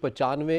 95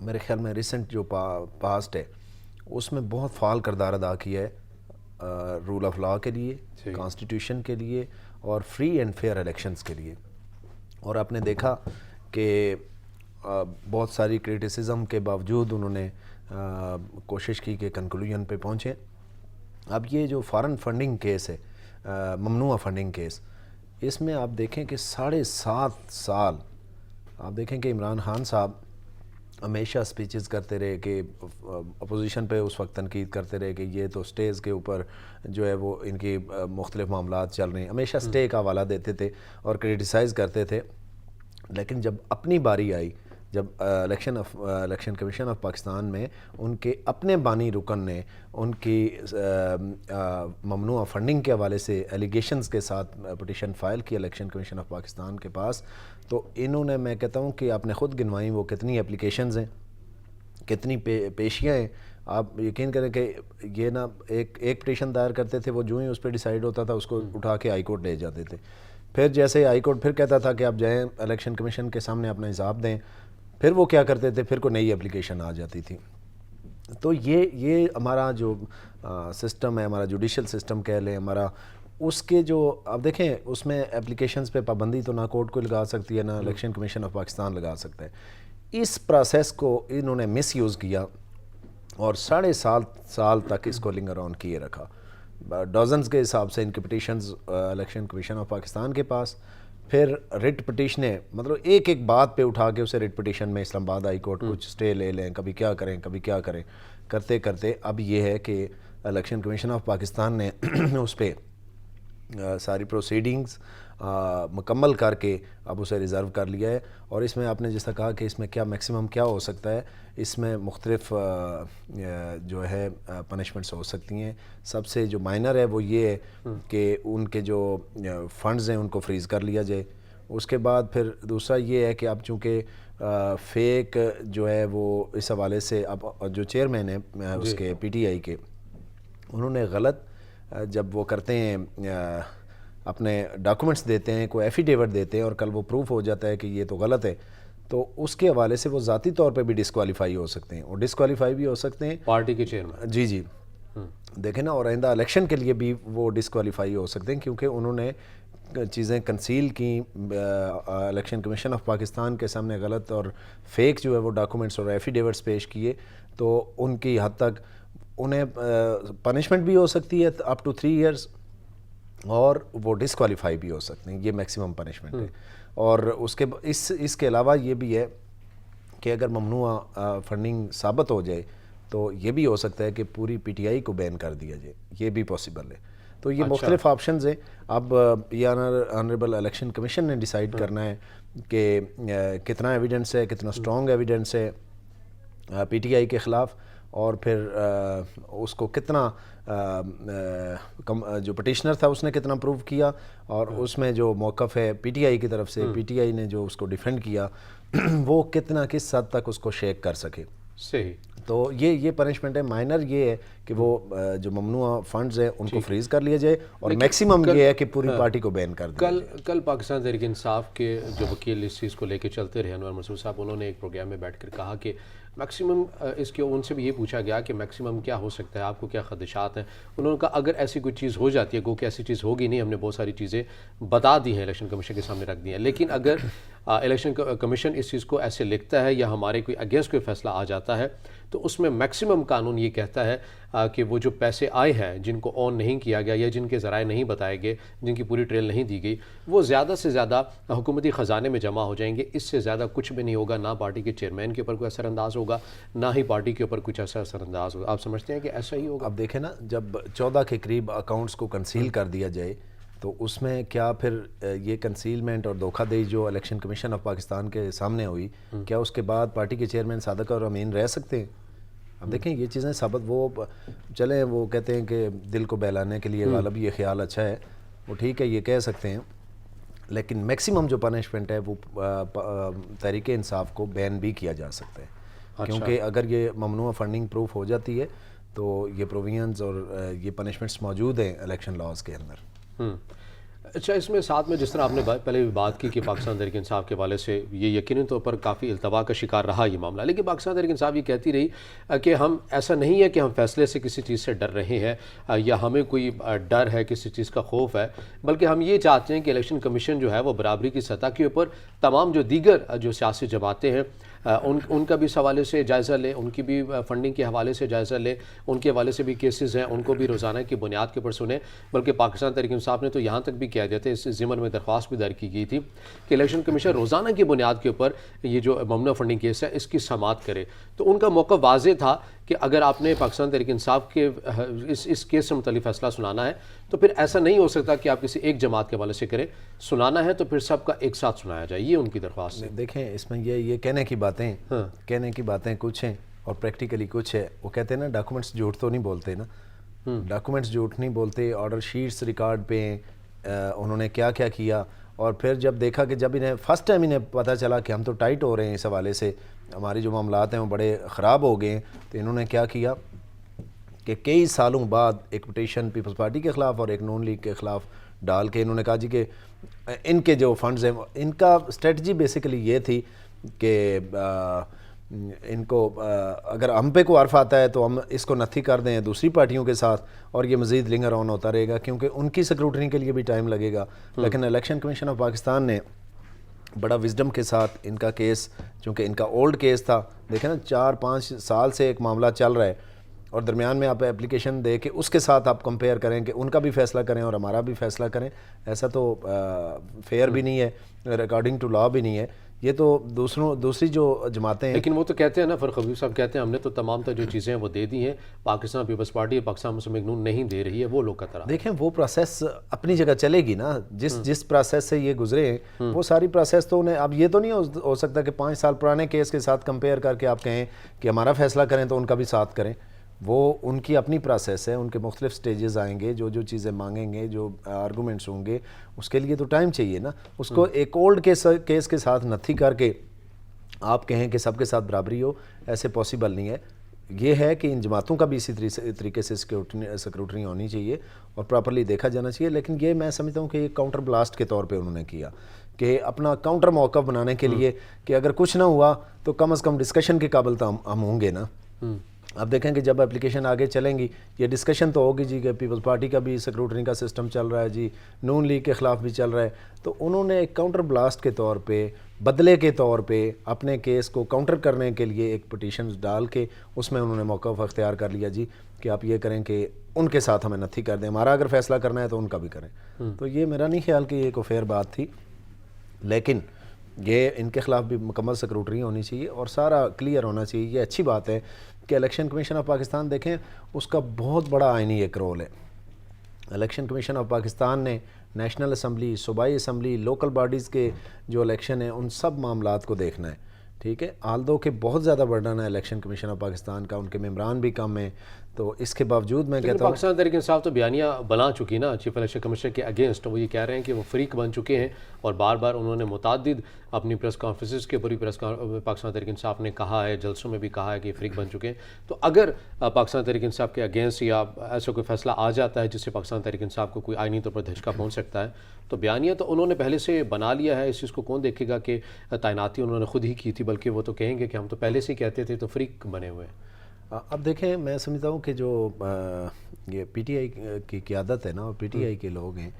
میرے خیال میں ریسنٹ جو پاسٹ ہے اس میں بہت فعال کردار ادا کیا ہے رول آف لاء کے لیے, کانسٹیٹیوشن کے لیے اور فری اینڈ فیئر الیکشنز کے لیے. اور آپ نے دیکھا کہ بہت ساری کرٹیسزم کے باوجود انہوں نے کوشش کی کہ کنکلوژن پہ پہنچیں. اب یہ جو فارن فنڈنگ کیس ہے, ممنوعہ فنڈنگ کیس, اس میں آپ دیکھیں کہ 7.5 سال آپ دیکھیں کہ عمران خان صاحب ہمیشہ سپیچز کرتے رہے کہ اپوزیشن پہ اس وقت تنقید کرتے رہے کہ یہ تو سٹیز کے اوپر جو ہے وہ ان کی مختلف معاملات چل رہے ہیں, ہمیشہ سٹے کا حوالہ دیتے تھے اور کرٹیسائز کرتے تھے. لیکن جب اپنی باری آئی, جب الیکشن کمیشن آف پاکستان میں ان کے اپنے بانی رکن نے ان کی ممنوعہ فنڈنگ کے حوالے سے ایلیگیشنز کے ساتھ پٹیشن فائل کی الیکشن کمیشن آف پاکستان کے پاس, تو انہوں نے, میں کہتا ہوں کہ آپ نے خود گنوائی وہ کتنی اپلیکیشنز ہیں, کتنی پیشیاں ہیں. آپ یقین کریں کہ یہ نا ایک پٹیشن دائر کرتے تھے, وہ جو ہی اس پہ ڈیسائیڈ ہوتا تھا اس کو اٹھا کے ہائی کورٹ لے جاتے تھے. پھر جیسے ہائی کورٹ پھر کہتا تھا کہ آپ جائیں الیکشن کمیشن کے سامنے اپنا حساب دیں, پھر وہ کیا کرتے تھے, پھر کوئی نئی اپلیکیشن آ جاتی تھی. تو یہ ہمارا جو سسٹم ہے, ہمارا جوڈیشل سسٹم کہہ لیں ہمارا, اس کے جو آپ دیکھیں اس میں اپلیکیشنز پہ پابندی تو نہ کورٹ کو لگا سکتی ہے نہ الیکشن کمیشن آف پاکستان لگا سکتا ہے. اس پروسیس کو انہوں نے مس یوز کیا اور 7.5 سال تک اس کو لنگر آن کیے رکھا. ڈازنز کے حساب سے ان کی petitions election commission of Pakistan کے پاس, پھر ریٹ پٹیشنیں, مطلب ایک بات پہ اٹھا کے اسے ریٹ پٹیشن میں اسلام آباد ہائی کورٹ کچھ سٹے لے لیں, کبھی کیا کریں کرتے کرتے اب یہ ہے کہ الیکشن کمیشن آف پاکستان نے اس پہ ساری پروسیڈنگز مکمل کر کے اب اسے ریزرو کر لیا ہے. اور اس میں آپ نے جیسا کہا کہ اس میں کیا میکسیمم کیا ہو سکتا ہے, اس میں مختلف جو ہے پنشمنٹس ہو سکتی ہیں. سب سے جو مائنر ہے وہ یہ ہے کہ ان کے جو فنڈز ہیں ان کو فریز کر لیا جائے. اس کے بعد پھر دوسرا یہ ہے کہ اب چونکہ فیک جو ہے وہ اس حوالے سے اب جو چیئرمین ہیں اس کے پی ٹی آئی کے, انہوں نے غلط جب وہ کرتے ہیں اپنے ڈاکومنٹس دیتے ہیں, کوئی ایفیڈیوٹ دیتے ہیں اور کل وہ پروف ہو جاتا ہے کہ یہ تو غلط ہے, تو اس کے حوالے سے وہ ذاتی طور پہ بھی ڈسکوالیفائی ہو سکتے ہیں, اور ڈسکوالیفائی بھی ہو سکتے ہیں پارٹی کے چیئرمین. جی دیکھیں نا, اور آئندہ الیکشن کے لیے بھی وہ ڈسکوالیفائی ہو سکتے ہیں کیونکہ انہوں نے چیزیں کنسیل کی, الیکشن کمیشن آف پاکستان کے سامنے غلط اور فیک جو ہے وہ ڈاکومنٹس اور ایفیڈیوٹس پیش کیے, تو ان کی حد تک انہیں پنشمنٹ بھی ہو سکتی ہے اپ ٹو 3 ایئرز, اور وہ ڈسکوالیفائی بھی ہو سکتے ہیں. یہ میکسیمم پنشمنٹ ہے. اور اس کے علاوہ یہ بھی ہے کہ اگر ممنوعہ فنڈنگ ثابت ہو جائے تو یہ بھی ہو سکتا ہے کہ پوری پی ٹی آئی کو بین کر دیا جائے, یہ بھی پاسبل ہے. تو یہ مختلف آپشنز ہیں. اب یہ آنریبل الیکشن کمیشن نے ڈیسائیڈ کرنا ہے کہ کتنا ایویڈنس ہے, کتنا سٹرونگ ایویڈنس ہے پی ٹی آئی کے خلاف, اور پھر اس کو کتنا جو پٹیشنر تھا اس نے کتنا پروو کیا, اور اس میں جو موقف ہے پی ٹی آئی کی طرف سے, پی ٹی آئی نے جو اس کو ڈیفینڈ کیا وہ کتنا کس حد تک اس کو شیک کر سکے. صحیح. تو یہ پنشمنٹ ہے. مائنر یہ ہے کہ وہ جو ممنوعہ فنڈز ہیں ان کو فریز کر لیا جائے, اور میکسیمم یہ ہے کہ پوری پارٹی کو بین کر دیا جائے. کل پاکستان تحریک انصاف کے جو وکیل اس چیز کو لے کے چلتے رہے, انور مسعود صاحب, انہوں نے ایک پروگرام میں بیٹھ کر کہا کہ میکسیمم اس کے ان سے بھی یہ پوچھا گیا کہ میکسیمم کیا ہو سکتا ہے, آپ کو کیا خدشات ہیں. انہوں نے کہا اگر ایسی کوئی چیز ہو جاتی ہے, گو کہ ایسی چیز ہوگی نہیں, ہم نے بہت ساری چیزیں بتا دی ہیں, الیکشن کمیشن کے سامنے رکھ دی ہیں, لیکن اگر الیکشن کمیشن اس چیز کو ایسے لکھتا ہے یا ہمارے کوئی اگینسٹ کوئی فیصلہ آ جاتا ہے, تو اس میں میکسیمم قانون یہ کہتا ہے کہ وہ جو پیسے آئے ہیں جن کو آن نہیں کیا گیا یا جن کے ذرائع نہیں بتائے گئے, جن کی پوری ٹریل نہیں دی گئی, وہ زیادہ سے زیادہ حکومتی خزانے میں جمع ہو جائیں گے. اس سے زیادہ کچھ بھی نہیں ہوگا, نہ پارٹی کے چیئرمین کے اوپر کوئی اثر انداز ہوگا, نہ ہی پارٹی کے اوپر کچھ اثر انداز ہوگا. آپ سمجھتے ہیں کہ ایسا ہی ہوگا؟ اب دیکھیں نا, جب 14 کے قریب اکاؤنٹس کو کنسیل کر دیا جائے تو اس میں کیا پھر یہ کنسیلمنٹ اور دھوکہ دہی جو الیکشن کمیشن آف پاکستان کے سامنے ہوئی, کیا اس کے بعد پارٹی کے چیئرمین صادق اور امین رہ سکتے ہیں؟ اب دیکھیں یہ چیزیں ثابت, وہ چلیں وہ کہتے ہیں کہ دل کو بہلانے کے لیے غالب یہ خیال اچھا ہے, وہ ٹھیک ہے یہ کہہ سکتے ہیں, لیکن میکسیمم جو پنشمنٹ ہے وہ تحریک انصاف کو بین بھی کیا جا سکتا ہے, کیونکہ اگر یہ ممنوعہ فنڈنگ پروف ہو جاتی ہے تو یہ پروویژنز اور یہ پنشمنٹس موجود ہیں الیکشن لاز کے اندر. اچھا، اس میں ساتھ میں جس طرح آپ نے پہلے بھی بات کی کہ پاکستان تحریک انصاف کے حوالے سے یہ یقیناً طور پر کافی التوا کا شکار رہا یہ معاملہ، لیکن پاکستان تحریک انصاف یہ کہتی رہی کہ ہم ایسا نہیں ہے کہ ہم فیصلے سے کسی چیز سے ڈر رہے ہیں یا ہمیں کوئی ڈر ہے، کسی چیز کا خوف ہے، بلکہ ہم یہ چاہتے ہیں کہ الیکشن کمیشن جو ہے وہ برابری کی سطح کے اوپر تمام جو دیگر جو سیاسی جماعتیں ہیں ان کا بھی اس حوالے سے جائزہ لے، ان کی بھی فنڈنگ کے حوالے سے جائزہ لے، ان کے حوالے سے بھی کیسز ہیں ان کو بھی روزانہ کی بنیاد کے اوپر سنیں۔ بلکہ پاکستان تحریک انصاف نے تو یہاں تک بھی کہہ دیتے، اس ضمن میں درخواست بھی دائر کی گئی تھی کہ الیکشن کمیشن روزانہ کی بنیاد کے اوپر یہ جو ممنوع فنڈنگ کیس ہے اس کی سماعت کرے۔ تو ان کا موقع واضح تھا کہ اگر آپ نے پاکستان تحریک انصاف کے اس کیس سے متعلق فیصلہ سنانا ہے تو پھر ایسا نہیں ہو سکتا کہ آپ کسی ایک جماعت کے حوالے سے کریں، سنانا ہے تو پھر سب کا ایک ساتھ سنایا جائے، یہ ان کی درخواست ہے۔ دیکھیں اس میں یہ کہنے کی باتیں کچھ ہیں اور پریکٹیکلی کچھ ہے۔ وہ کہتے ہیں نا ڈاکومنٹس جھوٹ تو نہیں بولتے نا، ڈاکومنٹس جھوٹ نہیں بولتے، آرڈر شیٹس ریکارڈ پہ انہوں نے کیا کیا، اور پھر جب دیکھا کہ جب انہیں فرسٹ ٹائم انہیں پتہ چلا کہ ہم تو ٹائٹ ہو رہے ہیں اس حوالے سے، ہماری جو معاملات ہیں وہ بڑے خراب ہو گئے ہیں، تو انہوں نے کیا کیا کہ کئی سالوں بعد ایک پٹیشن پیپلز پارٹی کے خلاف اور ایک نون لیگ کے خلاف ڈال کے انہوں نے کہا جی کہ ان کے جو فنڈز ہیں، ان کا اسٹریٹجی بیسیکلی یہ تھی کہ ان کو اگر ہم پہ کو عرف آتا ہے تو ہم اس کو نتھی کر دیں دوسری پارٹیوں کے ساتھ، اور یہ مزید لنگر آن ہوتا رہے گا کیونکہ ان کی سکروٹنی کے لیے بھی ٹائم لگے گا۔ لیکن الیکشن کمیشن آف پاکستان نے بڑا وزڈم کے ساتھ ان کا کیس، چونکہ ان کا اولڈ کیس تھا، دیکھیں نا 4-5 سال سے ایک معاملہ چل رہا ہے، اور درمیان میں آپ اپلیکیشن دے کے اس کے ساتھ آپ کمپیئر کریں کہ ان کا بھی فیصلہ کریں اور ہمارا بھی فیصلہ کریں، ایسا تو فیئر بھی نہیں ہے، اکارڈنگ ٹو لا بھی نہیں ہے۔ یہ تو دوسری جو جماعتیں ہیں، لیکن وہ تو کہتے ہیں نا، فرق حبیب صاحب کہتے ہیں ہم نے تو تمام جو چیزیں ہیں وہ دے دی ہیں، پاکستان پیپلز پارٹی پاکستان مسلم لیگ نون نہیں دے رہی ہے، وہ لوگ کا طرح دیکھیں وہ پروسیس اپنی جگہ چلے گی نا، جس پروسیس سے یہ گزرے ہیں وہ ساری پروسیس تو انہیں، اب یہ تو نہیں ہو سکتا کہ 5 سال پرانے کیس کے ساتھ کمپیئر کر کے آپ کہیں کہ ہمارا فیصلہ کریں تو ان کا بھی ساتھ کریں۔ وہ ان کی اپنی پروسیس ہے، ان کے مختلف سٹیجز آئیں گے، جو چیزیں مانگیں گے، جو آرگومنٹس ہوں گے، اس کے لیے تو ٹائم چاہیے نا۔ اس کو ایک اولڈ کیس کے ساتھ نتھی کر کے آپ کہیں کہ سب کے ساتھ برابری ہو، ایسے پاسبل نہیں ہے۔ یہ ہے کہ ان جماعتوں کا بھی اسی طریقے سے سکروٹنی ہونی چاہیے اور پراپرلی دیکھا جانا چاہیے، لیکن یہ میں سمجھتا ہوں کہ یہ کاؤنٹر بلاسٹ کے طور پہ انہوں نے کیا کہ اپنا کاؤنٹر موقف بنانے کے لیے کہ اگر کچھ نہ ہوا تو کم از کم ڈسکشن کے قابل تو ہم ہوں گے نا۔ اب دیکھیں کہ جب اپلیکیشن آگے چلیں گی یہ ڈسکشن تو ہوگی جی کہ پیپلز پارٹی کا بھی سکروٹنی کا سسٹم چل رہا ہے جی، نون لیگ کے خلاف بھی چل رہا ہے، تو انہوں نے ایک کاؤنٹر بلاسٹ کے طور پہ، بدلے کے طور پہ اپنے کیس کو کاؤنٹر کرنے کے لیے ایک پٹیشن ڈال کے اس میں انہوں نے موقف اختیار کر لیا جی کہ آپ یہ کریں کہ ان کے ساتھ ہمیں نتھی کر دیں، ہمارا اگر فیصلہ کرنا ہے تو ان کا بھی کریں۔ تو یہ میرا نہیں خیال کہ یہ کوئی فیئر بات تھی، لیکن یہ ان کے خلاف بھی مکمل سکروٹنی ہونی چاہیے اور سارا کلیئر ہونا چاہیے۔ یہ اچھی بات ہے کہ الیکشن کمیشن آف پاکستان دیکھیں اس کا بہت بڑا آئینی ایک رول ہے۔ الیکشن کمیشن آف پاکستان نے نیشنل اسمبلی، صوبائی اسمبلی، لوکل باڈیز کے جو الیکشن ہیں ان سب معاملات کو دیکھنا ہے، ٹھیک ہے۔ آلدو کہ بہت زیادہ برڈن ہے الیکشن کمیشن آف پاکستان کا، ان کے ممبران بھی کم ہیں، تو اس کے باوجود میں کہتا ہوں پاکستان تحریک انصاف تو بیانیہ بنا چکی نا چیف الیکشن کمیشنر کے اگینسٹ، وہ یہ کہہ رہے ہیں کہ وہ فریق بن چکے ہیں، اور بار بار انہوں نے متعدد اپنی پریس کانفرنسز کے اوپر پاکستان تحریک انصاف نے کہا ہے، جلسوں میں بھی کہا ہے کہ یہ فریق بن چکے ہیں۔ تو اگر پاکستان تحریک انصاف کے اگینسٹ یا ایسا کوئی فیصلہ آ جاتا ہے جس سے پاکستان تحریک انصاف کو کوئی آئینی طور پر دھچکا پہنچ سکتا ہے، تو بیانیہ تو انہوں نے پہلے سے بنا لیا ہے، اس چیز کو کون دیکھے گا کہ تعیناتی انہوں نے خود ہی کی تھی، بلکہ وہ تو کہیں گے کہ ہم تو پہلے سے ہی کہتے تھے، تو فریق بنے ہوئے ہیں۔ اب دیکھیں میں سمجھتا ہوں کہ جو یہ پی ٹی آئی کی قیادت ہے نا، اور پی ٹی آئی کے لوگ ہیں،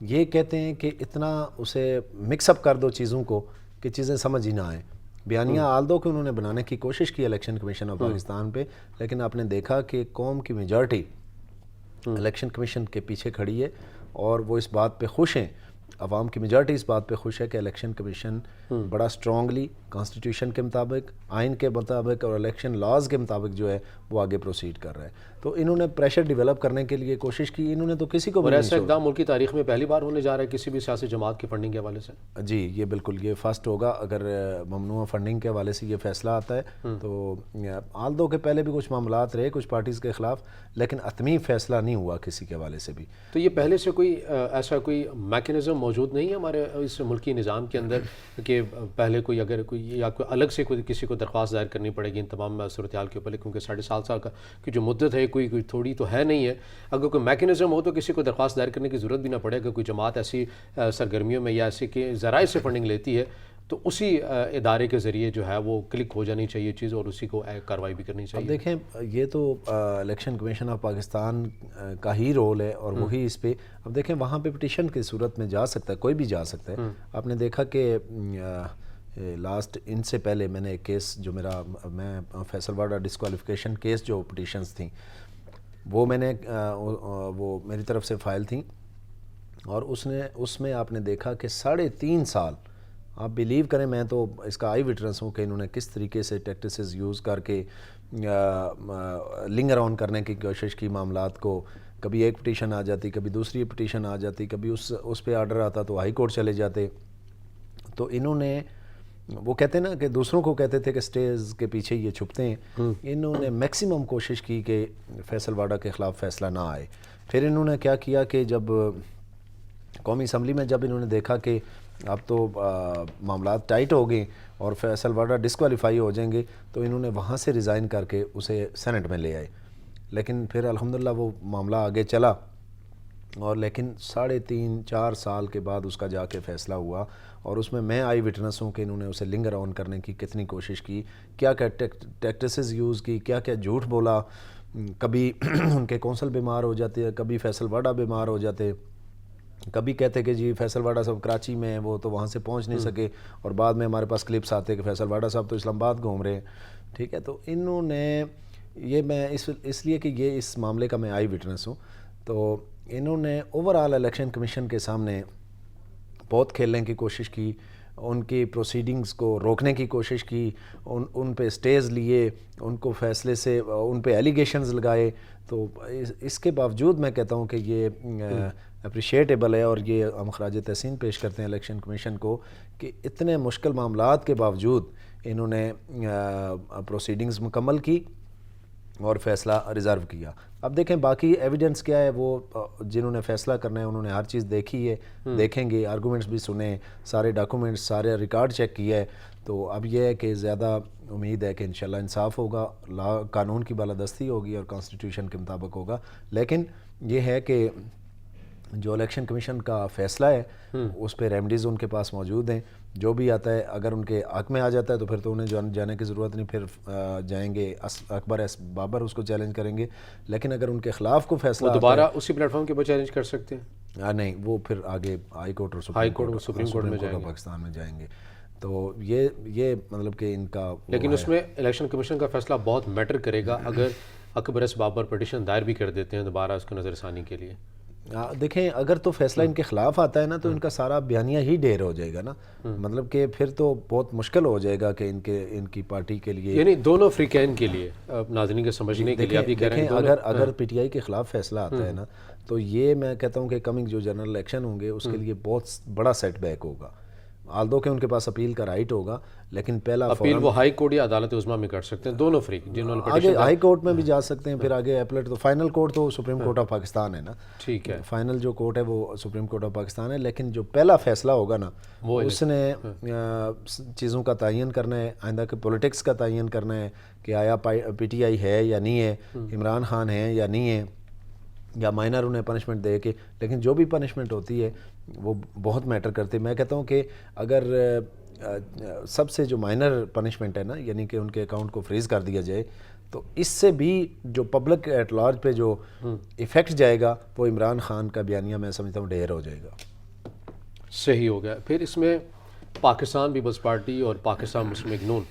یہ کہتے ہیں کہ اتنا اسے مکس اپ کر دو چیزوں کو کہ چیزیں سمجھ ہی نہ آئیں۔ بیانیہ آلدو کہ انہوں نے بنانے کی کوشش کی الیکشن کمیشن آف پاکستان پہ، لیکن آپ نے دیکھا کہ قوم کی میجارٹی الیکشن کمیشن کے پیچھے کھڑی ہے اور وہ اس بات پہ خوش ہیں، عوام کی میجارٹی اس بات پہ خوش ہے کہ الیکشن کمیشن بڑا اسٹرانگلی کانسٹیٹیوشن کے مطابق، آئین کے مطابق اور الیکشن لاز کے مطابق جو ہے وہ آگے پروسیڈ کر رہا ہے۔ تو انہوں نے پریشر ڈیولپ کرنے کے لیے کوشش کی، انہوں نے تو کسی کو بھی اور نہیں ایسا اقدام ملک کی تاریخ میں پہلی بار ہونے جا رہا ہے کسی بھی سیاسی جماعت کی فنڈنگ کے حوالے سے۔ جی یہ بالکل یہ فرسٹ ہوگا اگر ممنوع فنڈنگ کے حوالے سے یہ فیصلہ آتا ہے تو۔ آلدو کے پہلے بھی کچھ معاملات رہے کچھ پارٹیز کے خلاف، لیکن حتمی فیصلہ نہیں ہوا کسی کے حوالے سے بھی۔ تو یہ پہلے سے کوئی ایسا کوئی میکینزم موجود نہیں ہے ہمارے اس ملکی نظام کے اندر کہ پہلے کوئی اگر کوئی یا کوئی الگ سے کوئی کسی کو درخواست دائر کرنی پڑے گی ان تمام صورتحال کے اوپر، کیونکہ 7.5 سال کا کی جو مدت ہے کوئی تھوڑی تو ہے نہیں ہے. اگر کوئی میکینزم ہو تو کسی کو درخواست دائر کرنے کی ضرورت بھی نہ پڑے. اگر کوئی جماعت ایسی سرگرمیوں میں یا ایسے کہ ذرائع سے فنڈنگ لیتی ہے تو اسی ادارے کے ذریعے جو ہے وہ کلک ہو جانی چاہیے چیز اور اسی کو کارروائی بھی کرنی چاہیے. اب دیکھیں یہ تو الیکشن کمیشن آف پاکستان کا ہی رول ہے اور وہی اس پہ، اب دیکھیں وہاں پہ پٹیشن کی صورت میں جا سکتا ہے، کوئی بھی جا سکتا ہے. آپ نے دیکھا کہ لاسٹ ان سے پہلے میں نے ایک کیس جو میں فیصل واڈا ڈسکوالیفیکیشن کیس جو پٹیشنز تھیں وہ میں نے وہ میری طرف سے فائل تھیں اور اس میں آپ نے دیکھا کہ 3.5 سال، آپ بیلیو کریں میں تو اس کا آئی وٹنس ہوں کہ انہوں نے کس طریقے سے ٹیکٹسز یوز کر کے لنگر آن کرنے کی کوشش کی معاملات کو. کبھی ایک پٹیشن آ جاتی، کبھی دوسری پٹیشن آ جاتی، کبھی اس پہ آرڈر آتا تو ہائی کورٹ چلے جاتے. تو انہوں نے وہ کہتے ہیں نا کہ دوسروں کو کہتے تھے کہ سٹیز کے پیچھے یہ چھپتے ہیں، انہوں نے میکسیمم کوشش کی کہ فیصل واڈا کے خلاف فیصلہ نہ آئے. پھر انہوں نے کیا کیا کہ جب قومی اسمبلی میں جب انہوں نے دیکھا کہ اب تو معاملات ٹائٹ ہو گئے اور فیصل واڈا ڈسکوالیفائی ہو جائیں گے تو انہوں نے وہاں سے ریزائن کر کے اسے سینٹ میں لے آئے. لیکن پھر الحمدللہ وہ معاملہ آگے چلا اور لیکن 3.5-4 سال کے بعد اس کا جا کے فیصلہ ہوا اور اس میں آئی وٹنس ہوں کہ انہوں نے اسے لنگر آن کرنے کی کتنی کوشش کی، کیا کیا ٹیکٹسز یوز کی، کیا کیا جھوٹ بولا. کبھی ان کے کونسل بیمار ہو جاتے، کبھی فیصل واڈا بیمار ہو جاتے، کبھی کہتے کہ جی فیصل واڈا صاحب کراچی میں ہیں وہ تو وہاں سے پہنچ نہیں سکے، اور بعد میں ہمارے پاس کلپس آتے کہ فیصل واڈا صاحب تو اسلام آباد گھوم رہے ہیں. ٹھیک ہے، تو انہوں نے یہ میں اس لیے کہ یہ اس معاملے کا میں آئی وٹنس ہوں، تو انہوں نے اوور آل الیکشن کمیشن کے سامنے بہت کھیلنے کی کوشش کی، ان کی پروسیڈنگز کو روکنے کی کوشش کی، ان پہ سٹیز لیے، ان کو فیصلے سے ان پہ ایلیگیشنز لگائے. تو اس کے باوجود میں کہتا ہوں کہ یہ اپریشیٹیبل ہے اور یہ ہم خراج تحسین پیش کرتے ہیں الیکشن کمیشن کو کہ اتنے مشکل معاملات کے باوجود انہوں نے پروسیڈنگز مکمل کی اور فیصلہ ریزرو کیا. اب دیکھیں باقی ایویڈنس کیا ہے، وہ جنہوں نے فیصلہ کرنا ہے انہوں نے ہر چیز دیکھی ہے، دیکھیں گے، آرگومنٹس بھی سنے، سارے ڈاکومنٹس، سارے ریکارڈ چیک کیا ہے. تو اب یہ ہے کہ زیادہ امید ہے کہ انشاءاللہ انصاف ہوگا، قانون کی بالادستی ہوگی اور کانسٹیٹیوشن کے مطابق ہوگا. لیکن یہ ہے کہ جو الیکشن کمیشن کا فیصلہ ہے اس پہ ریمیڈیز ان کے پاس موجود ہیں. جو بھی آتا ہے اگر ان کے حق میں آ جاتا ہے تو پھر تو انہیں جانے کی ضرورت نہیں، پھر جائیں گے اکبر ایس بابر اس کو چیلنج کریں گے. لیکن اگر ان کے خلاف کو فیصلہ وہ دوبارہ اسی پلیٹ فارم کے اوپر چیلنج کر سکتے ہیں؟ نہیں، وہ پھر آگے ہائی کورٹ اور سپریم کورٹ میں پاکستان میں جائیں گے. تو یہ مطلب کہ ان کا لیکن اس میں الیکشن کمیشن کا فیصلہ بہت میٹر کرے گا اگر اکبر ایس بابر پٹیشن دائر بھی کر دیتے ہیں دوبارہ اس کو نظر ثانی کے لیے. دیکھیں اگر تو فیصلہ ان کے خلاف آتا ہے نا تو ان کا سارا بیانیہ ہی ڈھیر ہو جائے گا نا، مطلب کہ پھر تو بہت مشکل ہو جائے گا کہ ان کی پارٹی کے لیے، یعنی دونوں فریقین کے لیے ناظرین کے سمجھنے کے لیے آپ یہ کہہ رہے ہیں اگر پی ٹی آئی کے خلاف فیصلہ آتا ہے نا تو یہ میں کہتا ہوں کہ کمنگ جو جنرل الیکشن ہوں گے اس کے لیے بہت بڑا سیٹ بیک ہوگا. آلدو کہ ان کے پاس اپیل کا رائٹ ہوگا لیکن پہلا اپیل وہ ہائی کورٹ یا عدالت عظمیٰ میں کر سکتے ہیں دونوں فریق، جنہوں نے آگے ہائی کورٹ میں بھی جا سکتے ہیں، پھر آگے ایپلیٹ تو فائنل کورٹ تو سپریم کورٹ آف پاکستان ہے نا. ٹھیک ہے، فائنل جو کورٹ ہے وہ سپریم کورٹ آف پاکستان ہے، لیکن جو پہلا فیصلہ ہوگا نا اس نے چیزوں کا تعین کرنا ہے، آئندہ کے پولیٹکس کا تعین کرنا ہے کہ آیا پی ٹی آئی ہے یا نہیں ہے، عمران خان ہے یا نہیں ہے، یا مائنر انہیں پنشمنٹ دے کے. لیکن جو بھی پنشمنٹ ہوتی ہے وہ بہت میٹر کرتی ہے. میں کہتا ہوں کہ اگر سب سے جو مائنر پنشمنٹ ہے نا یعنی کہ ان کے اکاؤنٹ کو فریز کر دیا جائے تو اس سے بھی جو پبلک ایٹ لارج پہ جو ایفیکٹ جائے گا وہ عمران خان کا بیانیہ میں سمجھتا ہوں ڈھیر ہو جائے گا. صحیح ہو گیا. پھر اس میں پاکستان پیپلز پارٹی اور پاکستان مسلم لیگ نون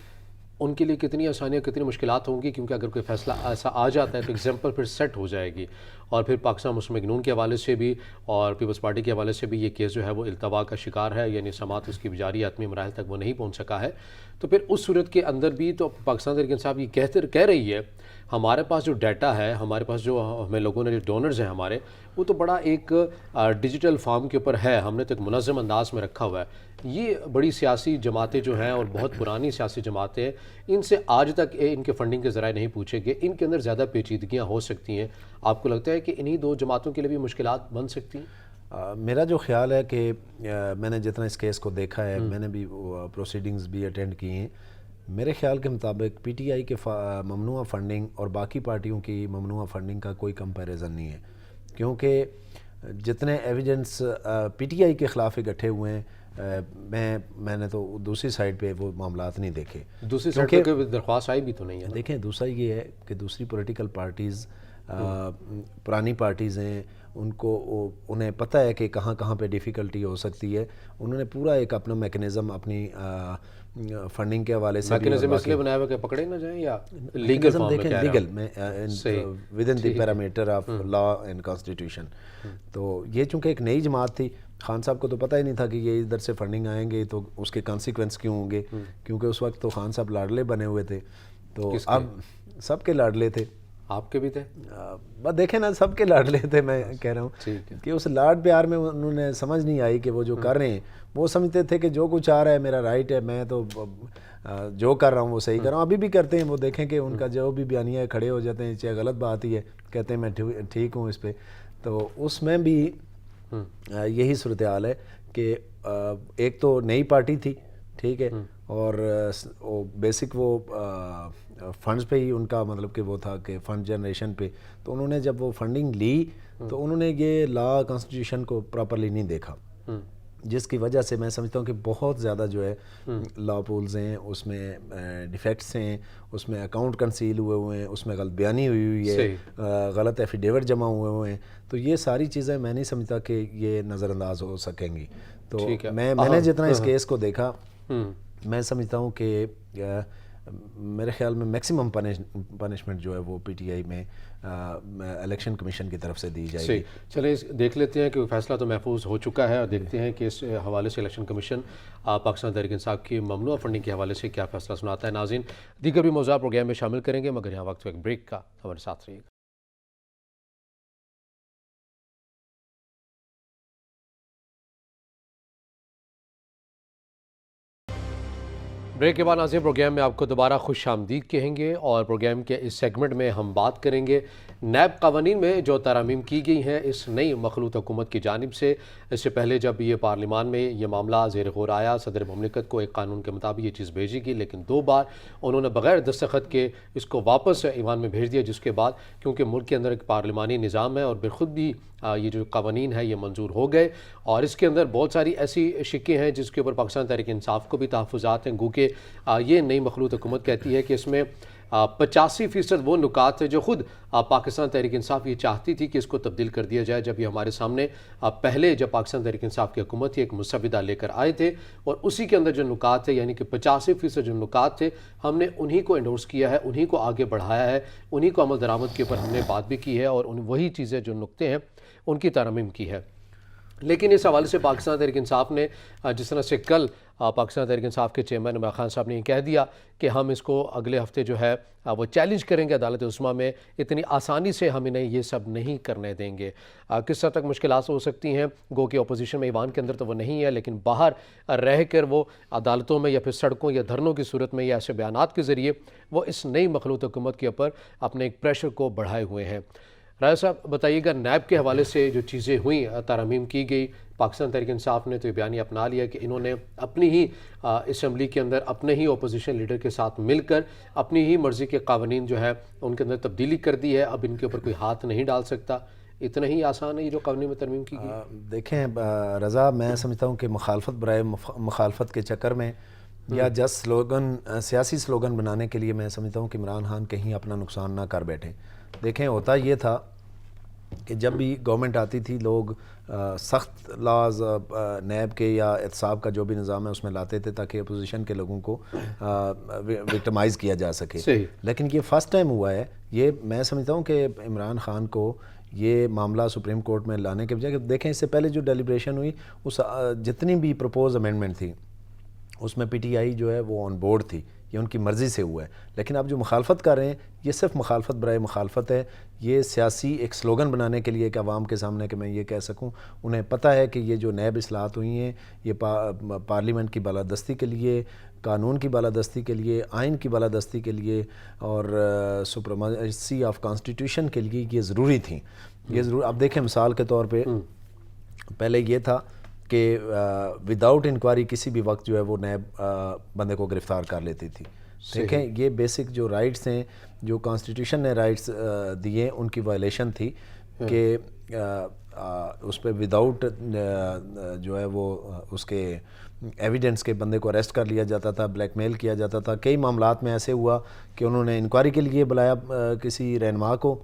ان کے لیے کتنی آسانیاں کتنی مشکلات ہوں گی، کیونکہ اگر کوئی فیصلہ ایسا آ جاتا ہے تو ایگزامپل پھر سیٹ ہو جائے گی. اور پھر پاکستان مسلم لیگ نون کے حوالے سے بھی اور پیپلز پارٹی کے حوالے سے بھی یہ کیس جو ہے وہ التوا کا شکار ہے، یعنی سماعت اس کی جاری حتمی مراحل تک وہ نہیں پہنچ سکا ہے. تو پھر اس صورت کے اندر بھی تو پاکستان تحریک انصاف یہ کہہ رہی ہے ہمارے پاس جو ڈیٹا ہے، ہمارے پاس جو ہمیں لوگوں نے جو ڈونرز ہیں ہمارے، وہ تو بڑا ایک ڈیجیٹل فارم کے اوپر ہے، ہم نے تو ایک منظم انداز میں رکھا ہوا ہے. یہ بڑی سیاسی جماعتیں جو ہیں اور بہت پرانی سیاسی جماعتیں، ان سے آج تک ان کے فنڈنگ کے ذرائع نہیں پوچھے گئے، ان کے اندر زیادہ پیچیدگیاں ہو سکتی ہیں. آپ کو لگتا ہے کہ انہی دو جماعتوں کے لیے بھی مشکلات بن سکتی ہیں؟ میرا جو خیال ہے کہ میں نے جتنا اس کیس کو دیکھا ہے، میں نے بھی پروسیڈنگز بھی اٹینڈ کی ہیں، میرے خیال کے مطابق پی ٹی آئی کے ممنوع فنڈنگ اور باقی پارٹیوں کی ممنوع فنڈنگ کا کوئی کمپیریزن نہیں ہے، کیونکہ جتنے ایویڈنس پی ٹی آئی کے خلاف اکٹھے ہوئے ہیں، میں نے تو دوسری سائڈ پہ وہ معاملات نہیں دیکھے. دوسری سائڈ پہ کوئی درخواست آئی بھی تو نہیں ہے. دیکھیں دوسرا یہ ہے کہ دوسری پولیٹیکل پارٹیز پرانی پارٹیز ہیں، انہیں پتہ ہے کہ کہاں کہاں پہ ڈیفیکلٹی ہو سکتی ہے. انہوں نے پورا ایک اپنا میکنزم اپنی فنڈنگ کے حوالے سے میکنزم اس لیے بنایا ہوا کہ پکڑے نہ جائیں یا لیگل فارم میں کہہ لیگل میں with in the parameter of law and constitution. تو یہ چونکہ ایک نئی جماعت تھی، خان صاحب کو تو پتہ ہی نہیں تھا کہ یہ ادھر سے فنڈنگ آئیں گے تو اس کے کانسیکوینس کیوں ہوں گے، کیونکہ اس وقت تو خان صاحب لاڈلے بنے ہوئے تھے. تو اب سب کے لاڈلے تھے. آپ کے بھی تھے؟ بس دیکھیں نا، سب کے لاڈلے تھے. میں کہہ رہا ہوں کہ اس لاڈ پیار میں انہوں نے سمجھ نہیں آئی کہ وہ جو کر رہے ہیں، وہ سمجھتے تھے کہ جو کچھ آ رہا ہے میرا رائٹ ہے، میں تو جو کر رہا ہوں وہ صحیح کر رہا ہوں. ابھی بھی کرتے ہیں. وہ دیکھیں کہ ان کا جو بھی بیانیہ ہے کھڑے ہو جاتے ہیں، چاہے غلط بات ہی ہے، کہتے ہیں میں ٹھیک ہوں اس پہ. تو اس میں بھی یہی صورتحال ہے کہ ایک تو نئی پارٹی تھی، ٹھیک ہے، اور بیسک وہ فنڈز پہ ہی ان کا مطلب کہ وہ تھا کہ فنڈ جنریشن پہ. تو انہوں نے جب وہ فنڈنگ لی تو انہوں نے یہ لا کانسٹیٹیوشن کو پراپرلی نہیں دیکھا، جس کی وجہ سے میں سمجھتا ہوں کہ بہت زیادہ جو ہے لا پولز ہیں، اس میں ڈیفیکٹس ہیں، اس میں اکاؤنٹ کنسیل ہوئے ہیں، اس میں غلط بیانی ہوئی ہے، غلط ایفیڈیوٹ جمع ہوئے ہیں. تو یہ ساری چیزیں میں نہیں سمجھتا کہ یہ نظر انداز ہو سکیں گی. تو میں نے جتنا اس کیس کو دیکھا، میں سمجھتا ہوں کہ میرے خیال میں میکسیمم پنشمنٹ جو ہے وہ پی ٹی آئی میں الیکشن کمیشن کی طرف سے دی جائے گی. چلیں دیکھ لیتے ہیں کہ فیصلہ تو محفوظ ہو چکا ہے، اور دیکھتے ہیں کہ اس حوالے سے الیکشن کمیشن پاکستان تحریک انصاف کی ممنوع فنڈنگ کے حوالے سے کیا فیصلہ سناتا ہے. ناظرین، دیگر بھی موضوعات پروگرام میں شامل کریں گے، مگر یہاں وقت ایک بریک کا، ہمارے ساتھ رہیے گا. بریک کے بعد ناظرین پروگرام میں آپ کو دوبارہ خوش آمدید کہیں گے، اور پروگرام کے اس سیگمنٹ میں ہم بات کریں گے نیب قوانین میں جو ترامیم کی گئی ہیں اس نئی مخلوط حکومت کی جانب سے. اس سے پہلے جب یہ پارلیمان میں یہ معاملہ زیر غور آیا، صدر مملکت کو ایک قانون کے مطابق یہ چیز بھیجی گئی، لیکن 2 بار انہوں نے بغیر دستخط کے اس کو واپس ایوان میں بھیج دیا، جس کے بعد کیونکہ ملک کے اندر ایک پارلیمانی نظام ہے اور بالخود بھی یہ جو قوانین ہے یہ منظور ہو گئے، اور اس کے اندر بہت ساری ایسی شکیں ہیں جس کے اوپر پاکستان تحریک انصاف کو بھی تحفظات ہیں. گو کہ یہ نئی مخلوط حکومت کہتی ہے کہ اس میں 85% وہ نکات ہیں جو خود پاکستان تحریک انصاف یہ چاہتی تھی کہ اس کو تبدیل کر دیا جائے. جب یہ ہمارے سامنے پہلے جب پاکستان تحریک انصاف کی حکومت ایک مسودہ لے کر آئے تھے، اور اسی کے اندر جو نکات تھے یعنی کہ 85% جو نکات تھے ہم نے انہی کو انڈورس کیا ہے، انہی کو آگے بڑھایا ہے، انہی کو عمل درآمد کے اوپر ہم نے بات بھی کی ہے، اور وہی چیزیں جو نکتے ہیں ان کی ترمیم کی ہے. لیکن اس حوالے سے پاکستان تحریک انصاف نے جس طرح سے کل پاکستان تحریک انصاف کے چیئرمین عمران خان صاحب نے یہ کہہ دیا کہ ہم اس کو اگلے ہفتے جو ہے وہ چیلنج کریں گے عدالت عظمیٰ میں، اتنی آسانی سے ہم انہیں یہ سب نہیں کرنے دیں گے. کس حد تک مشکلات ہو سکتی ہیں، گو کہ اپوزیشن میں ایوان کے اندر تو وہ نہیں ہے، لیکن باہر رہ کر وہ عدالتوں میں یا پھر سڑکوں یا دھرنوں کی صورت میں یا ایسے بیانات کے ذریعے وہ اس نئی مخلوط حکومت کے اوپر اپنے ایک پریشر کو بڑھائے ہوئے ہیں. رائے صاحب بتائیے گا، نیب کے حوالے سے جو چیزیں ہوئیں، ترامیم کی گئی، پاکستان تحریک انصاف نے تو یہ بیانیہ اپنا لیا کہ انہوں نے اپنی ہی اسمبلی کے اندر اپنے ہی اپوزیشن لیڈر کے ساتھ مل کر اپنی ہی مرضی کے قوانین جو ہے ان کے اندر تبدیلی کر دی ہے، اب ان کے اوپر کوئی ہاتھ نہیں ڈال سکتا. اتنا ہی آسان ہے یہ جو قوانین میں ترمیم کی گئی؟ دیکھیں رضا، میں سمجھتا ہوں کہ مخالفت برائے مخالفت کے چکر میں یا جس سلوگن سیاسی سلوگن بنانے کے لیے میں سمجھتا ہوں کہ عمران خان کہیں اپنا نقصان نہ کر بیٹھیں. دیکھیں ہوتا یہ تھا کہ جب بھی گورنمنٹ آتی تھی لوگ سخت لاز نیب کے یا احتساب کا جو بھی نظام ہے اس میں لاتے تھے تاکہ اپوزیشن کے لوگوں کو وکٹمائز کیا جا سکے. لیکن یہ فرسٹ ٹائم ہوا ہے. یہ میں سمجھتا ہوں کہ عمران خان کو یہ معاملہ سپریم کورٹ میں لانے کے بجائے، دیکھیں اس سے پہلے جو ڈیلیبریشن ہوئی اس جتنی بھی پروپوز امینڈمنٹ تھی اس میں پی ٹی آئی جو ہے وہ آن بورڈ تھی، یہ ان کی مرضی سے ہوا ہے. لیکن اب جو مخالفت کر رہے ہیں یہ صرف مخالفت برائے مخالفت ہے. یہ سیاسی ایک سلوگن بنانے کے لیے کہ عوام کے سامنے کہ میں یہ کہہ سکوں. انہیں پتہ ہے کہ یہ جو نیب اصلاحات ہوئی ہیں یہ پارلیمنٹ کی بالادستی کے لیے، قانون کی بالادستی کے لیے، آئین کی بالادستی کے لیے اور سپریمیسی آف کانسٹیٹیوشن کے لیے یہ ضروری تھیں. یہ ضرور اب دیکھیں مثال کے طور پہ پہلے یہ تھا کہ وداؤٹ انکوائری کسی بھی وقت جو ہے وہ نیب بندے کو گرفتار کر لیتی تھی. دیکھیں یہ بیسک جو رائٹس ہیں جو کانسٹیٹیوشن نے رائٹس دیے ان کی وائلیشن تھی کہ اس پہ وداؤٹ جو ہے وہ اس کے ایویڈنس کے بندے کو اریسٹ کر لیا جاتا تھا, بلیک میل کیا جاتا تھا. کئی معاملات میں ایسے ہوا کہ انہوں نے انکوائری کے لیے بلایا کسی رہنما کو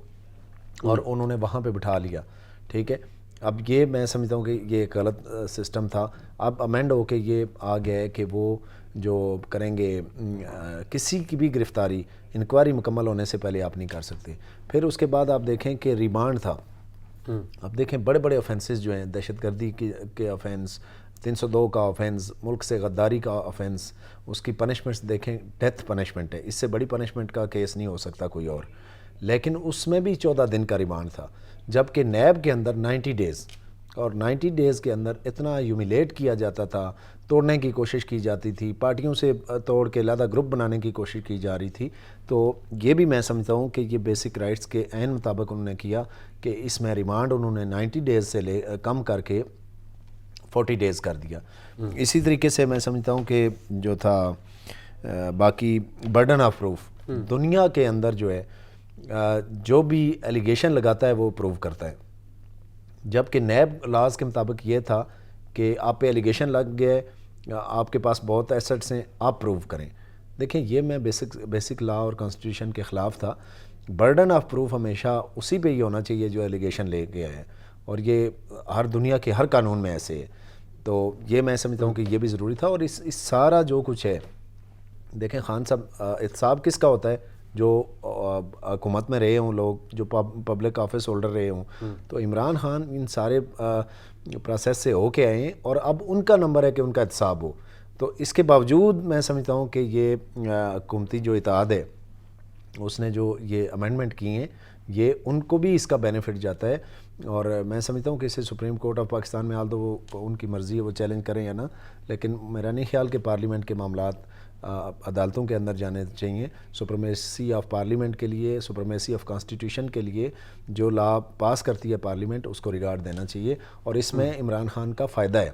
اور انہوں نے وہاں پہ بٹھا لیا. ٹھیک ہے, اب یہ میں سمجھتا ہوں کہ یہ ایک غلط سسٹم تھا. اب امینڈ ہو کے یہ آ گیا ہے کہ وہ جو کریں گے کسی کی بھی گرفتاری انکوائری مکمل ہونے سے پہلے آپ نہیں کر سکتے. پھر اس کے بعد آپ دیکھیں کہ ریمانڈ تھا. اب دیکھیں بڑے بڑے آفینسز جو ہیں, دہشت گردی کے آفینس, 302 کا آفینس, ملک سے غداری کا آفینس, اس کی پنشمنٹس دیکھیں ڈیتھ پنشمنٹ ہے. اس سے بڑی پنشمنٹ کا کیس نہیں ہو سکتا کوئی اور. لیکن اس میں بھی 14 دن کا ریمانڈ تھا, جبکہ نیب کے اندر 90 ڈیز, اور 90 ڈیز کے اندر اتنا ہیومیلیٹ کیا جاتا تھا, توڑنے کی کوشش کی جاتی تھی, پارٹیوں سے توڑ کے علیحدہ گروپ بنانے کی کوشش کی جا رہی تھی. تو یہ بھی میں سمجھتا ہوں کہ یہ بیسک رائٹس کے عین مطابق انہوں نے کیا کہ اس میں ریمانڈ انہوں نے 90 ڈیز سے کم کر کے 40 ڈیز کر دیا. اسی طریقے سے میں سمجھتا ہوں کہ جو تھا باقی برڈن آف پروف, دنیا کے اندر جو ہے جو بھی ایلیگیشن لگاتا ہے وہ پروو کرتا ہے, جبکہ نیب لاز کے مطابق یہ تھا کہ آپ پہ ایلیگیشن لگ گئے, آپ کے پاس بہت ایسٹس ہیں, آپ پروو کریں. دیکھیں یہ میں بیسک لا اور کانسٹیٹیوشن کے خلاف تھا. برڈن آف پروف ہمیشہ اسی پہ ہی ہونا چاہیے جو ایلیگیشن لے گیا ہے, اور یہ ہر دنیا کے ہر قانون میں ایسے ہے. تو یہ میں سمجھتا ہوں کہ یہ بھی ضروری تھا. اور اس سارا جو کچھ ہے, دیکھیں خان صاحب احتساب کس کا ہوتا ہے, جو حکومت میں رہے ہوں لوگ, جو پبلک آفس ہولڈر رہے ہوں. تو عمران خان ان سارے پروسیس سے ہو کے آئے ہیں, اور اب ان کا نمبر ہے کہ ان کا احتساب ہو. تو اس کے باوجود میں سمجھتا ہوں کہ یہ حکومتی جو اتحاد ہے اس نے جو یہ امینڈمنٹ کی ہیں, یہ ان کو بھی اس کا بینیفٹ جاتا ہے. اور میں سمجھتا ہوں کہ اسے سپریم کورٹ آف پاکستان میں حال تو وہ ان کی مرضی ہے وہ چیلنج کریں یا نہ, لیکن میرا نہیں خیال کہ پارلیمنٹ کے معاملات عدالتوں کے اندر جانے چاہیے. سپریمیسی آف پارلیمنٹ کے لیے, سپریمیسی آف کانسٹیٹیوشن کے لیے جو لا پاس کرتی ہے پارلیمنٹ, اس کو ریگارڈ دینا چاہیے, اور اس میں عمران خان کا فائدہ ہے.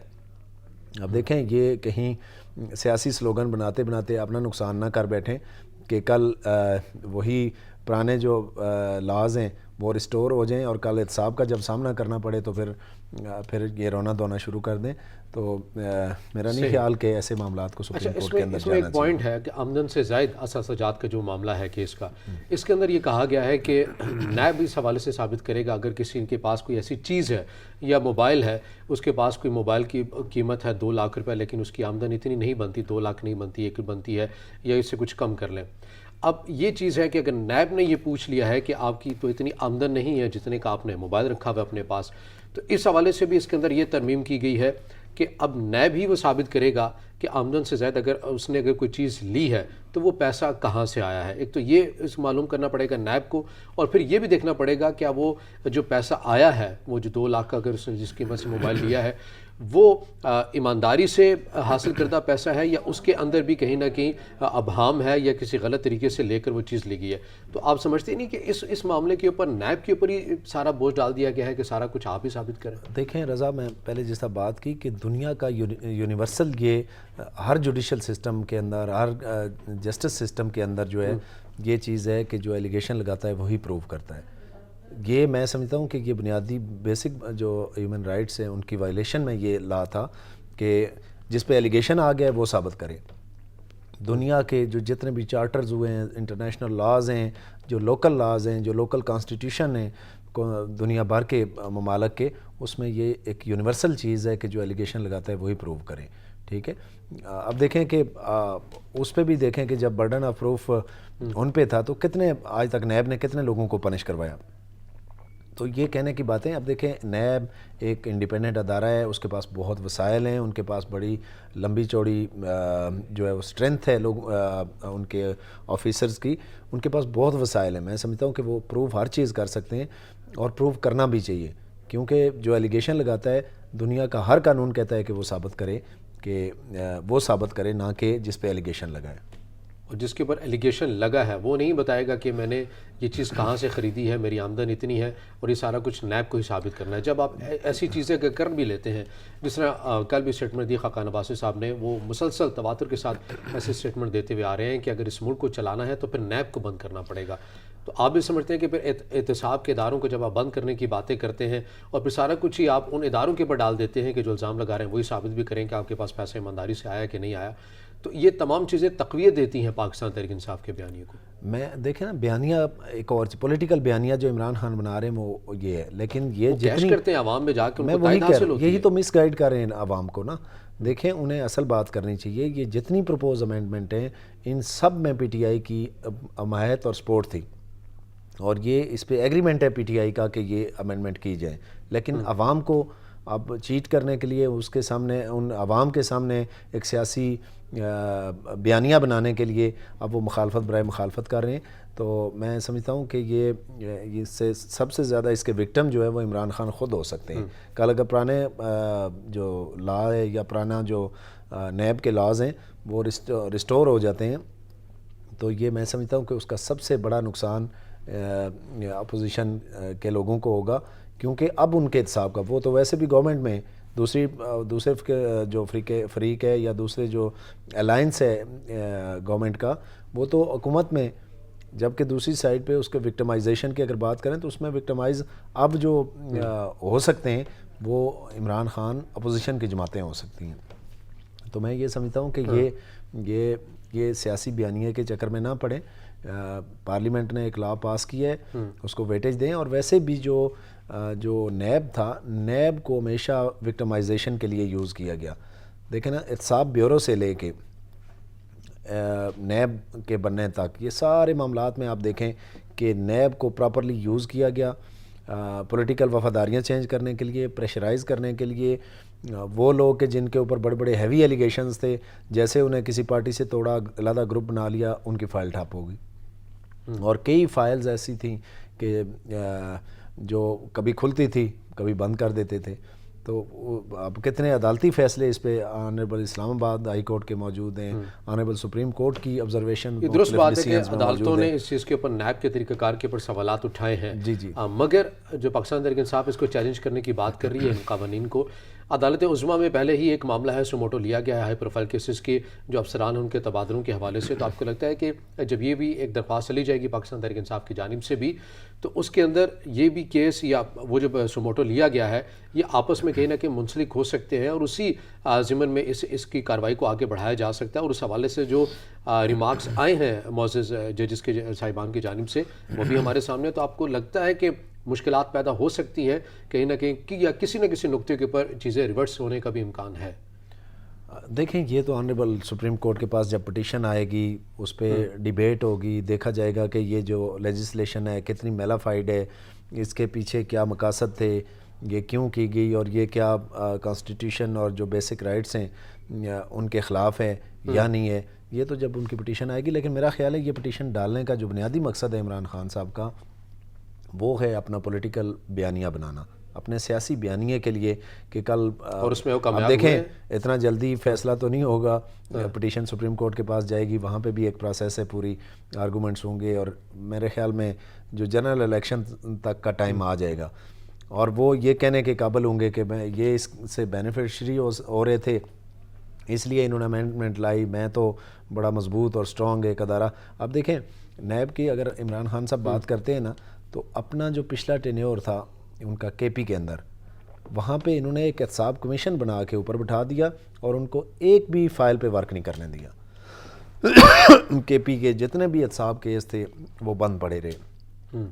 اب دیکھیں یہ کہیں سیاسی سلوگن بناتے بناتے اپنا نقصان نہ کر بیٹھیں کہ کل وہی پرانے جو لاز ہیں وہ ریسٹور ہو جائیں, اور کل احتساب کا جب سامنا کرنا پڑے تو پھر یہ رونا دھونا شروع کر دیں. تو میرا نہیں خیال کہ ایسے معاملات کو سپریم کورٹ کے اندر اس میں ایک پوائنٹ ہے کہ آمدن سے زائد اثاثجات کا جو معاملہ ہے کیس کا, اس کے اندر یہ کہا گیا ہے کہ نیب اس حوالے سے ثابت کرے گا اگر کسی ان کے پاس کوئی ایسی چیز ہے یا موبائل ہے, اس کے پاس کوئی موبائل کی قیمت ہے 2 لاکھ روپے, لیکن اس کی آمدن اتنی نہیں بنتی, 2 لاکھ نہیں بنتی, 1 بنتی ہے, یا اس سے کچھ کم کر لیں. اب یہ چیز ہے کہ اگر نیب نے یہ پوچھ لیا ہے کہ آپ کی تو اتنی آمدن نہیں ہے جتنے کا آپ نے موبائل رکھا ہوا اپنے پاس, تو اس حوالے سے بھی اس کے اندر یہ ترمیم کی گئی ہے کہ اب نیب ہی وہ ثابت کرے گا کہ آمدن سے زائد اگر اس نے کوئی چیز لی ہے تو وہ پیسہ کہاں سے آیا ہے. ایک تو یہ اس معلوم کرنا پڑے گا نیب کو, اور پھر یہ بھی دیکھنا پڑے گا کیا وہ جو پیسہ آیا ہے, وہ جو 2 لاکھ کا اگر اس نے جس قیمت سے موبائل لیا ہے, وہ ایمانداری سے حاصل کردہ پیسہ ہے یا اس کے اندر بھی کہیں نہ کہیں ابہام ہے یا کسی غلط طریقے سے لے کر وہ چیز لی گئی ہے. تو آپ سمجھتے نہیں کہ اس معاملے کے اوپر نیب کے اوپر ہی سارا بوجھ ڈال دیا گیا ہے کہ سارا کچھ آپ ہی ثابت کریں؟ دیکھیں رضا, میں پہلے جیسا بات کی کہ دنیا کا یونیورسل یہ ہر جوڈیشل سسٹم کے اندر, ہر جسٹس سسٹم کے اندر جو ہے یہ چیز ہے کہ جو ایلیگیشن لگاتا ہے وہی پروو کرتا ہے. یہ میں سمجھتا ہوں کہ یہ بنیادی بیسک جو ہیومن رائٹس ہیں ان کی وائلیشن میں یہ لا تھا کہ جس پہ ایلیگیشن آ گیا ہے وہ ثابت کرے. دنیا کے جو جتنے بھی چارٹرز ہوئے ہیں, انٹرنیشنل لاز ہیں, جو لوکل لاز ہیں, جو لوکل کانسٹیٹیوشن ہیں دنیا بھر کے ممالک کے, اس میں یہ ایک یونیورسل چیز ہے کہ جو ایلیگیشن لگاتا ہے وہی پروو کریں. ٹھیک ہے, اب دیکھیں کہ اس پہ بھی دیکھیں کہ جب برڈن آف پروف ان پہ تھا تو کتنے آج تک نیب نے کتنے لوگوں کو پنش کروایا. تو یہ کہنے کی باتیں, اب دیکھیں نیب ایک انڈیپینڈنٹ ادارہ ہے, اس کے پاس بہت وسائل ہیں, ان کے پاس بڑی لمبی چوڑی جو ہے وہ اسٹرینتھ ہے لوگ ان کے آفیسرز کی, ان کے پاس بہت وسائل ہیں. میں سمجھتا ہوں کہ وہ پروف ہر چیز کر سکتے ہیں اور پروف کرنا بھی چاہیے, کیونکہ جو ایلیگیشن لگاتا ہے دنیا کا ہر قانون کہتا ہے کہ وہ ثابت کرے, کہ وہ ثابت کرے, نہ کہ جس پہ ایلیگیشن لگائے. اور جس کے اوپر ایلیگیشن لگا ہے وہ نہیں بتائے گا کہ میں نے یہ چیز کہاں سے خریدی ہے، میری آمدن اتنی ہے، اور یہ سارا کچھ نیب کو ہی ثابت کرنا ہے. جب آپ ایسی چیزیں کر بھی لیتے ہیں، جس طرح کل بھی اسٹیٹمنٹ دی خاقان عباسی صاحب نے، وہ مسلسل تواتر کے ساتھ ایسے اسٹیٹمنٹ دیتے ہوئے آ رہے ہیں کہ اگر اس ملک کو چلانا ہے تو پھر نیب کو بند کرنا پڑے گا. تو آپ بھی سمجھتے ہیں کہ پھر احتساب کے اداروں کو جب آپ بند کرنے کی باتیں کرتے ہیں اور پھر سارا کچھ ہی آپ ان اداروں کے اوپر ڈال دیتے ہیں کہ جو الزام لگا رہے ہیں وہی ثابت بھی کریں کہ آپ کے پاس پیسہ ایمانداری سے آیا کہ نہیں آیا، تو یہ تمام چیزیں تقویت دیتی ہیں پاکستان تحریک انصاف کے بیانیے کو. میں دیکھیں نا بیانیہ ایک اور پولیٹیکل بیانیہ جو عمران خان بنا رہے ہیں وہ یہ ہے، لیکن یہ کیش کرتے ہیں عوام میں جا کے، ان میں کو وہی تائید کہہ حاصل رہا ہوں، ہوتی یہی ہے. تو مس گائیڈ کر رہے ہیں عوام کو نا. دیکھیں انہیں اصل بات کرنی چاہیے، یہ جتنی پروپوز امینڈمنٹ ہیں ان سب میں پی ٹی آئی کی حمایت اور سپورٹ تھی، اور یہ اس پہ ایگریمنٹ ہے پی ٹی آئی کا کہ یہ امینڈمنٹ کی جائے. لیکن عوام کو اب چیٹ کرنے کے لیے اس کے سامنے، ان عوام کے سامنے ایک سیاسی بیانیہ بنانے کے لیے اب وہ مخالفت برائے مخالفت کر رہے ہیں. تو میں سمجھتا ہوں کہ یہ اس سے سب سے زیادہ اس کے وکٹم جو ہے وہ عمران خان خود ہو سکتے ہیں. کل اگر پرانے جو لا ہے یا پرانا جو نیب کے لاز ہیں وہ ریسٹور ہو جاتے ہیں تو یہ میں سمجھتا ہوں کہ اس کا سب سے بڑا نقصان اپوزیشن کے لوگوں کو ہوگا، کیونکہ اب ان کے احتساب کا، وہ تو ویسے بھی گورنمنٹ میں دوسرے جو فریق ہے یا دوسرے جو الائنس ہے گورنمنٹ کا، وہ تو حکومت میں، جبکہ دوسری سائڈ پہ اس کے وکٹمائزیشن کی اگر بات کریں تو اس میں وکٹمائز اب جو ہو سکتے ہیں وہ عمران خان اپوزیشن کی جماعتیں ہو سکتی ہیں. تو میں یہ سمجھتا ہوں کہ یہ سیاسی بیانیے کے چکر میں نہ پڑیں. پارلیمنٹ نے ایک لا پاس کیا ہے، اس کو ویٹیج دیں. اور ویسے بھی جو نیب تھا، نیب کو ہمیشہ وکٹمائزیشن کے لیے یوز کیا گیا. دیکھیں نا، احتساب بیورو سے لے کے نیب کے بننے تک یہ سارے معاملات میں آپ دیکھیں کہ نیب کو پراپرلی یوز کیا گیا پولیٹیکل وفاداریاں چینج کرنے کے لیے، پریشرائز کرنے کے لیے. وہ لوگ کہ جن کے اوپر بڑے بڑے ہیوی ایلیگیشنز تھے، جیسے انہیں کسی پارٹی سے توڑا، علیحدہ گروپ بنا لیا، ان کی فائل ٹھپ ہو گئی. اور کئی فائلز ایسی تھیں کہ جو کبھی کھلتی تھی کبھی بند کر دیتے تھے. تو اب کتنے عدالتی فیصلے اس پہ آنریبل اسلام آباد ہائی کورٹ کے موجود ہیں، آنریبل سپریم کورٹ کی آبزرویشن. یہ درست بات ہے کہ عدالتوں نے اس چیز کے اوپر نیب کے طریقہ کار کے اوپر سوالات اٹھائے ہیں. جی مگر جو پاکستان تحریک انصاف اس کو چیلنج کرنے کی بات کر رہی ہے ان قوانین کو، عدالت عظمیٰ میں پہلے ہی ایک معاملہ ہے سموٹو لیا گیا ہے ہائی پروفائل کیسز کے جو افسران ہیں ان کے تبادلوں کے حوالے سے. تو آپ کو لگتا ہے کہ جب یہ بھی ایک درخواست چلی جائے گی پاکستان تحریک انصاف کی جانب سے بھی، تو اس کے اندر یہ بھی کیس یا وہ جو سموٹو لیا گیا ہے یہ آپس میں کہیں نہ کہیں منسلک ہو سکتے ہیں، اور اسی ضمن میں اس کی کارروائی کو آگے بڑھایا جا سکتا ہے. اور اس حوالے سے جو ریمارکس آئے ہیں معزز ججز کے صاحبان کی جانب سے وہ بھی ہمارے سامنے. تو آپ کو لگتا ہے کہ مشکلات پیدا ہو سکتی ہیں کہیں نہ کہیں یا کسی نہ کسی نقطے کے اوپر چیزیں ریورس ہونے کا بھی امکان ہے؟ دیکھیں یہ تو آنریبل سپریم کورٹ کے پاس جب پٹیشن آئے گی اس پہ ڈیبیٹ ہوگی، دیکھا جائے گا کہ یہ جو لیجسلیشن ہے کتنی میلافائڈ ہے، اس کے پیچھے کیا مقاصد تھے، یہ کیوں کی گئی، اور یہ کیا کانسٹیٹیوشن اور جو بیسک رائٹس ہیں ان کے خلاف ہے یا نہیں ہے. یہ تو جب ان کی پٹیشن آئے گی. لیکن میرا خیال ہے یہ پٹیشن ڈالنے کا جو بنیادی مقصد ہے عمران خان صاحب کا وہ ہے اپنا پولیٹیکل بیانیہ بنانا، اپنے سیاسی بیانیے کے لیے کہ کل اور اس میں وہ اب دیکھیں اتنا جلدی فیصلہ تو نہیں ہوگا. پٹیشن سپریم کورٹ کے پاس جائے گی، وہاں پہ بھی ایک پروسیس ہے، پوری آرگومنٹس ہوں گے، اور میرے خیال میں جو جنرل الیکشن تک کا ٹائم آ جائے گا. اور وہ یہ کہنے کے قابل ہوں گے کہ میں یہ اس سے بینیفیشری ہو رہے تھے اس لیے انہوں نے امینڈمنٹ لائی، میں تو بڑا مضبوط اور اسٹرانگ ایک ادارہ. اب دیکھیں نیب کی اگر عمران خان صاحب بات کرتے ہیں نا، تو اپنا جو پچھلا ٹینیور تھا ان کا کے پی کے اندر، وہاں پہ انہوں نے ایک احتساب کمیشن بنا کے اوپر بٹھا دیا اور ان کو ایک بھی فائل پہ ورک نہیں کرنے دیا. کے پی کے جتنے بھی احتساب کیس تھے وہ بند پڑے رہے.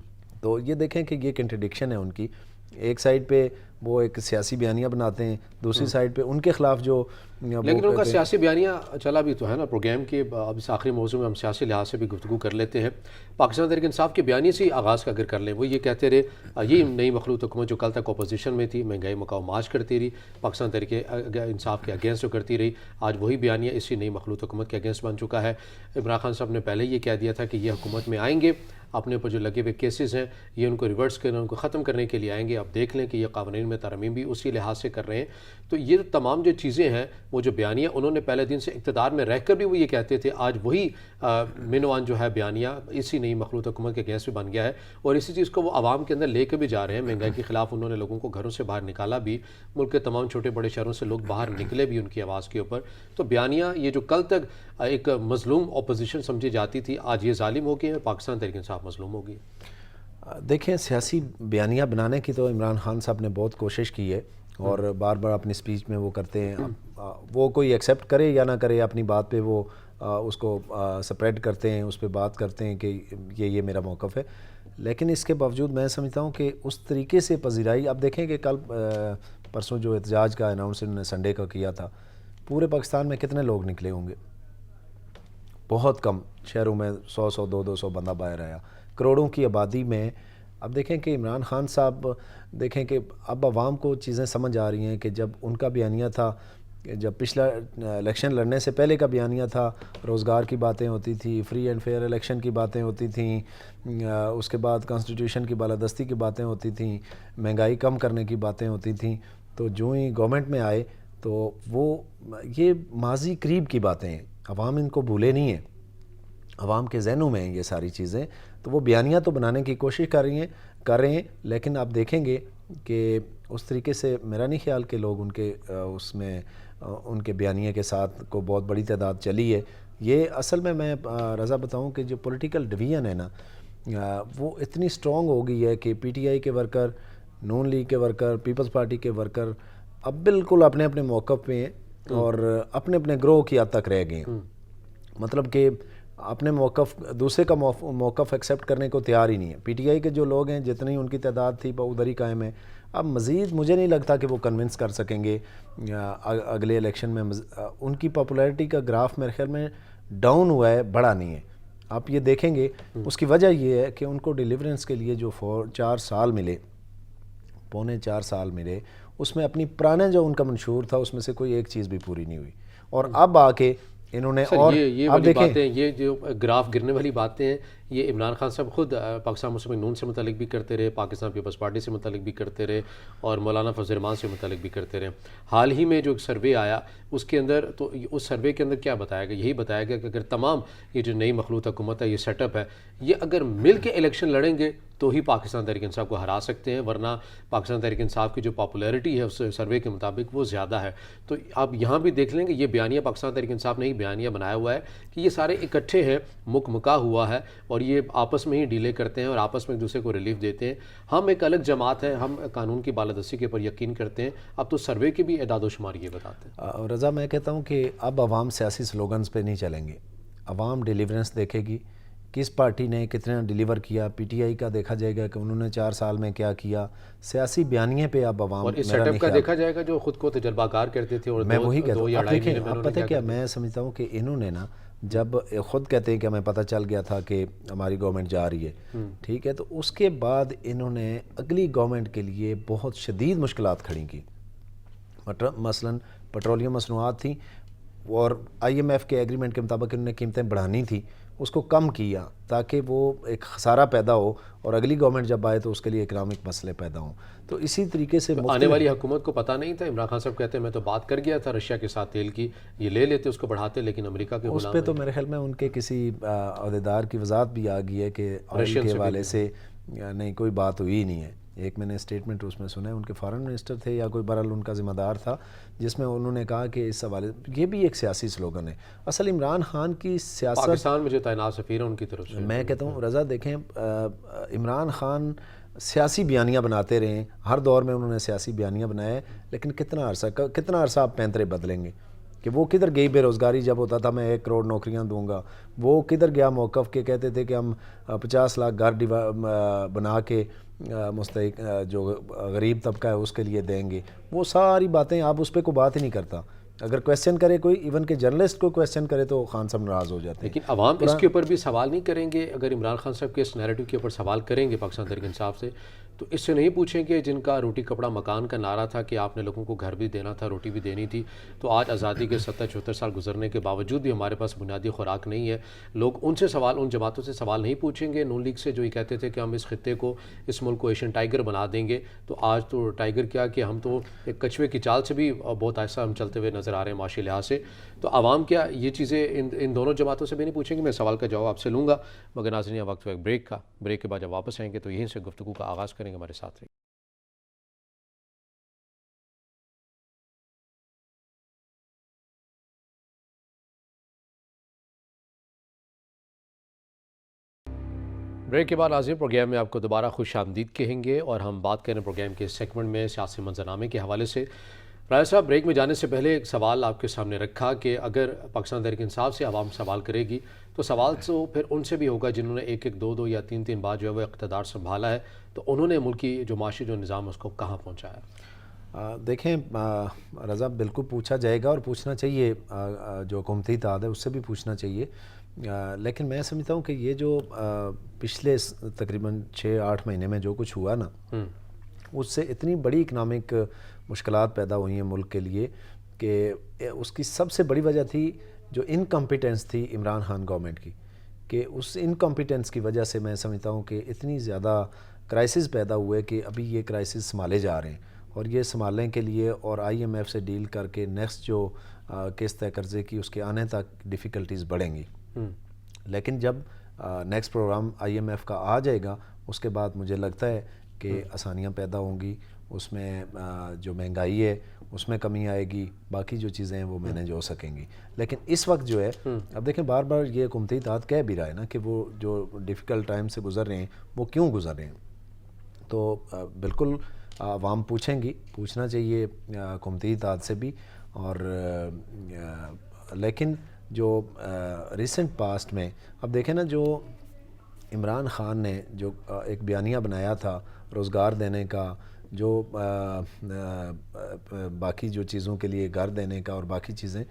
تو یہ دیکھیں کہ یہ کنٹرڈکشن ہے ان کی. ایک سائڈ پہ وہ ایک سیاسی بیانیہ بناتے ہیں، دوسری سائڈ پہ ان کے خلاف جو لیکن ان کا سیاسی بیانیہ چلا بھی تو ہے نا پروگرام کے. اب اس آخری موضوع میں ہم سیاسی لحاظ سے بھی گفتگو کر لیتے ہیں. پاکستان تحریک انصاف کے بیانیے سے ہی آغاز کا اگر کر لیں، وہ یہ کہتے رہے یہ نئی مخلوط حکومت جو کل تک اپوزیشن میں تھی مہنگائی مقاوم مارچ کرتی رہی، پاکستان تحریک انصاف کے اگینسٹ کرتی رہی. آج وہی بیانیہ اسی نئی مخلوط حکومت کے اگینسٹ بن چکا ہے. عمران خان صاحب نے پہلے یہ کہہ دیا تھا کہ یہ حکومت میں آئیں گے، اپنے اوپر جو لگے ہوئے کیسز ہیں یہ ان کو ریورس کرنے، ان کو ختم کرنے کے لیے آئیں گے. اب دیکھ لیں کہ یہ قوانین میں میں ترمیم بھی اسی لحاظ سے کر رہے ہیں. تو یہ تمام جو چیزیں ہیں وہ جو بیانیہ انہوں نے پہلے دن سے اقتدار میں رہ کر بھی وہ یہ کہتے تھے, آج وہی منوان جو ہے بیانیہ اسی نئی مخلوط حکومت کے اگینسٹ بھی بن گیا ہے, اور اسی چیز کو وہ عوام کے اندر لے کے بھی جا رہے ہیں. مہنگائی کے خلاف انہوں نے لوگوں کو گھروں سے باہر نکالا بھی, ملک کے تمام چھوٹے بڑے شہروں سے لوگ باہر نکلے بھی ان کی آواز کے اوپر. تو بیانیہ یہ جو کل تک ایک مظلوم اپوزیشن سمجھی جاتی تھی, آج یہ ظالم ہو گئی ہے, پاکستان تحریک انصاف مظلوم ہو گئی. دیکھیں, سیاسی بیانیہ بنانے کی تو عمران خان صاحب نے بہت کوشش کی ہے, اور بار بار اپنی سپیچ میں وہ کرتے ہیں. وہ کوئی ایکسیپٹ کرے یا نہ کرے, اپنی بات پہ وہ اس کو سپریڈ کرتے ہیں, اس پہ بات کرتے ہیں کہ یہ میرا موقف ہے. لیکن اس کے باوجود میں سمجھتا ہوں کہ اس طریقے سے پذیرائی, اب دیکھیں کہ کل پرسوں جو احتجاج کا اناؤنس انہوں نے سنڈے کا کیا تھا, پورے پاکستان میں کتنے لوگ نکلے ہوں گے؟ بہت کم. شہروں میں 100 200 بندہ باہر آیا, کروڑوں کی آبادی میں. اب دیکھیں کہ عمران خان صاحب, دیکھیں کہ اب عوام کو چیزیں سمجھ آ رہی ہیں کہ جب ان کا بیانیہ تھا, جب پچھلا الیکشن لڑنے سے پہلے کا بیانیہ تھا, روزگار کی باتیں ہوتی تھی, فری اینڈ فیئر الیکشن کی باتیں ہوتی تھیں, اس کے بعد کانسٹیٹیوشن کی بالادستی کی باتیں ہوتی تھیں, مہنگائی کم کرنے کی باتیں ہوتی تھیں. تو جو ہی گورنمنٹ میں آئے تو وہ یہ ماضی قریب کی باتیں ہیں, عوام ان کو بھولے نہیں ہیں, عوام کے ذہنوں میں ہیں یہ ساری چیزیں. تو وہ بیانیہ تو بنانے کی کوشش کر رہے ہیں, لیکن آپ دیکھیں گے کہ اس طریقے سے میرا نہیں خیال کہ لوگ ان کے اس میں ان کے بیانیے کے ساتھ کو بہت بڑی تعداد چلی ہے. یہ اصل میں رضا بتاؤں کہ جو پولیٹیکل ڈویژن ہے نا, وہ اتنی سٹرونگ ہو گئی ہے کہ پی ٹی آئی کے ورکر, نون لیگ کے ورکر, پیپلز پارٹی کے ورکر اب بالکل اپنے اپنے موقف پہ ہیں, اور اپنے اپنے گروہ کی حد تک رہ گئے ہیں. مطلب کہ اپنے موقف, دوسرے کا موقف ایکسیپٹ کرنے کو تیار ہی نہیں ہے. پی ٹی آئی کے جو لوگ ہیں, جتنی ان کی تعداد تھی ادھر ہی قائم ہے. اب مزید مجھے نہیں لگتا کہ وہ کنونس کر سکیں گے اگلے الیکشن میں. ان کی پاپولیرٹی کا گراف میرے خیال میں ڈاؤن ہوا ہے, بڑا نہیں ہے. آپ یہ دیکھیں گے, اس کی وجہ یہ ہے کہ ان کو ڈیلیورنس کے لیے جو 4 سال ملے, پونے 4 سال ملے, اس میں اپنی پرانے جو ان کا منشور تھا اس میں سے کوئی ایک چیز بھی پوری نہیں ہوئی. اور اب آ کے انہوں نے, اور یہ والی باتیں, یہ جو گراف گرنے والی باتیں ہیں, یہ عمران خان صاحب خود پاکستان مسلم نون سے متعلق بھی کرتے رہے, پاکستان پیپلز پارٹی سے متعلق بھی کرتے رہے, اور مولانا فضل الرحمان سے متعلق بھی کرتے رہے. حال ہی میں جو سروے آیا اس کے اندر, تو اس سروے کے اندر کیا بتایا گیا؟ یہی بتایا گیا کہ اگر تمام یہ جو نئی مخلوط حکومت ہے, یہ سیٹ اپ ہے, یہ اگر مل کے الیکشن لڑیں گے تو ہی پاکستان تحریک انصاف کو ہرا سکتے ہیں, ورنہ پاکستان تحریک انصاف کی جو پاپولیرٹی ہے اس سروے کے مطابق وہ زیادہ ہے. تو آپ یہاں بھی دیکھ لیں کہ یہ بیانیہ پاکستان تحریک انصاف نے ہی بیانیہ بنایا ہوا ہے کہ یہ سارے اکٹھے ہیں, مکا ہوا ہے, اور یہ آپس میں ہی ڈیلے کرتے ہیں اور آپس میں ایک دوسرے کو ریلیف دیتے ہیں. ہم ایک الگ جماعت ہے, ہم قانون کی بالادستی کے اوپر یقین کرتے ہیں. اب تو سروے کے بھی اعداد و شمار یہ بتاتے ہیں. رضا, میں کہتا ہوں کہ اب عوام سیاسی سلوگنز پہ نہیں چلیں گے, عوام ڈیلیورنس دیکھے گی, کس پارٹی نے کتنا ڈیلیور کیا. پی ٹی آئی کا دیکھا جائے گا کہ انہوں نے 4 سال میں کیا کیا. سیاسی بیانیے پہ اب عوام, اور اس سیٹ اپ کا دیکھا جائے گا جو خود کو تجربہ کار کرتے تھے, اور میں وہی کہتا ہوں. اب دیکھیں, اب پتہ کیا میں سمجھتا ہوں کہ انہوں نے نا, جب خود کہتے ہیں کہ ہمیں پتہ چل گیا تھا کہ ہماری گورنمنٹ جا رہی ہے, ٹھیک ہے, تو اس کے بعد انہوں نے اگلی گورنمنٹ کے لیے بہت شدید مشکلات کھڑی کی. مثلا پیٹرولیم مصنوعات تھیں, اور آئی ایم ایف کے ایگریمنٹ کے مطابق انہوں نے قیمتیں بڑھانی تھی, اس کو کم کیا تاکہ وہ ایک خسارہ پیدا ہو, اور اگلی گورنمنٹ جب آئے تو اس کے لیے اکنامک مسئلے پیدا ہوں. تو اسی طریقے سے آنے والی حکومت کو پتہ نہیں تھا. عمران خان صاحب کہتے ہیں میں تو بات کر گیا تھا رشیا کے ساتھ تیل کی, یہ لے لیتے اس کو بڑھاتے, لیکن امریکہ کے اس پہ تو میرے خیال میں ان کے کسی عہدیدار کی وضاحت بھی آ گئی ہے کہ آئل کے حوالے سے نہیں کوئی بات ہوئی ہی نہیں ہے. ایک میں نے اسٹیٹمنٹ اس میں سنا ہے, ان کے فارن منسٹر تھے یا کوئی برحال ان کا ذمہ دار تھا, جس میں انہوں نے کہا کہ اس حوالے, یہ بھی ایک سیاسی سلوگن ہے. اصل عمران خان کی سیاست, پاکستان میں جو تعینات سفیر ہیں ان کی طرف سے, میں کہتا ہوں رضا دیکھیں, عمران خان سیاسی بیانیہ بناتے رہے ہیں, ہر دور میں انہوں نے سیاسی بیانیہ بنایا ہے, لیکن کتنا عرصہ آپ پینترے بدلیں گے کہ وہ کدھر گئی بے روزگاری جب ہوتا تھا میں 1 کروڑ نوکریاں دوں گا, وہ کدھر گیا موقف کے کہتے تھے کہ ہم 50 لاکھ گھر بنا کے مستحق جو غریب طبقہ ہے اس کے لیے دیں گے. وہ ساری باتیں آپ اس پہ کوئی بات ہی نہیں کرتا. اگر کویسچن کرے کوئی, ایون کہ جرنلسٹ کو کویسچن کرے تو خان صاحب ناراض ہو جاتے ہیں. لیکن عوام اس کے اوپر بھی سوال نہیں کریں گے. اگر عمران خان صاحب کے اس نیریٹو کے اوپر سوال کریں گے پاکستان تحریک انصاف سے, تو اس سے نہیں پوچھیں کہ جن کا روٹی کپڑا مکان کا نعرہ تھا کہ آپ نے لوگوں کو گھر بھی دینا تھا، روٹی بھی دینی تھی، تو آج آزادی کے 70-74 سال گزرنے کے باوجود بھی ہمارے پاس بنیادی خوراک نہیں ہے. لوگ ان سے سوال، ان جماعتوں سے سوال نہیں پوچھیں گے. نون لیگ سے جو یہ کہتے تھے کہ ہم اس خطے کو، اس ملک کو ایشین ٹائیگر بنا دیں گے، تو آج تو ٹائیگر کیا کہ ہم تو ایک کچھوے کی چال سے بھی بہت آہستہ ہم چلتے ہوئے نظر آ رہے ہیں معاشی لحاظ سے. تو عوام کیا یہ چیزیں ان دونوں جماعتوں سے بھی نہیں پوچھیں گے؟ میں سوال کا جواب آپ سے لوں گا، مگر ناظرین وقت ایک بریک کا. بریک کے بعد جب واپس آئیں گے تو یہیں سے گفتگو کا آغاز کریں گے. ہمارے ساتھ رہیے. بریک کے بعد ناظرین پروگرام میں آپ کو دوبارہ خوش آمدید کہیں گے، اور ہم بات کریں پروگرام کے سیگمنٹ میں سیاسی منظرنامے کے حوالے سے. راجہ صاحب، بریک میں جانے سے پہلے ایک سوال آپ کے سامنے رکھا کہ اگر پاکستان تحریک انصاف سے عوام سوال کرے گی تو سوال تو پھر ان سے بھی ہوگا جنہوں نے ایک دو یا تین بار جو ہے وہ اقتدار سنبھالا ہے، تو انہوں نے ملکی جو معاشی جو نظام ہے اس کو کہاں پہنچایا؟ دیکھیں رضا، بالکل پوچھا جائے گا اور پوچھنا چاہیے. جو حکومتی اتحاد ہے اس سے بھی پوچھنا چاہیے. لیکن میں سمجھتا ہوں کہ یہ جو پچھلے تقریباً 6-8 مہینے میں جو کچھ ہوا نا، اس سے اتنی بڑی اکنامک مشکلات پیدا ہوئی ہیں ملک کے لیے کہ اس کی سب سے بڑی وجہ تھی جو انکمپیٹنس تھی عمران خان گورنمنٹ کی. کہ اس انکمپیٹنس کی وجہ سے میں سمجھتا ہوں کہ اتنی زیادہ کرائسس پیدا ہوئے کہ ابھی یہ کرائسس سنبھالے جا رہے ہیں، اور یہ سنبھالنے کے لیے اور آئی ایم ایف سے ڈیل کر کے نیکسٹ جو قسط ہے قرضے کی اس کے آنے تک ڈیفیکلٹیز بڑھیں گی. لیکن جب next program I M F کا آ جائے گا اس کے بعد مجھے لگتا ہے کہ آسانیاں پیدا ہوں گی. اس میں جو مہنگائی ہے اس میں کمی آئے گی، باقی جو چیزیں ہیں وہ مینیج ہو سکیں گی. لیکن اس وقت جو ہے، اب دیکھیں بار بار یہ حکومتی اتحاد کہہ بھی رہا ہے نا کہ وہ جو ڈیفیکلٹ ٹائم سے گزر رہے ہیں وہ کیوں گزر رہے ہیں. تو بالکل عوام پوچھیں گی، پوچھنا چاہیے حکومتی اتحاد سے بھی. اور لیکن جو ریسنٹ پاسٹ میں اب دیکھیں نا، جو عمران خان نے جو ایک بیانیہ بنایا تھا روزگار دینے کا، جو باقی جو چیزوں کے لیے گھر دینے کا اور باقی چیزیں،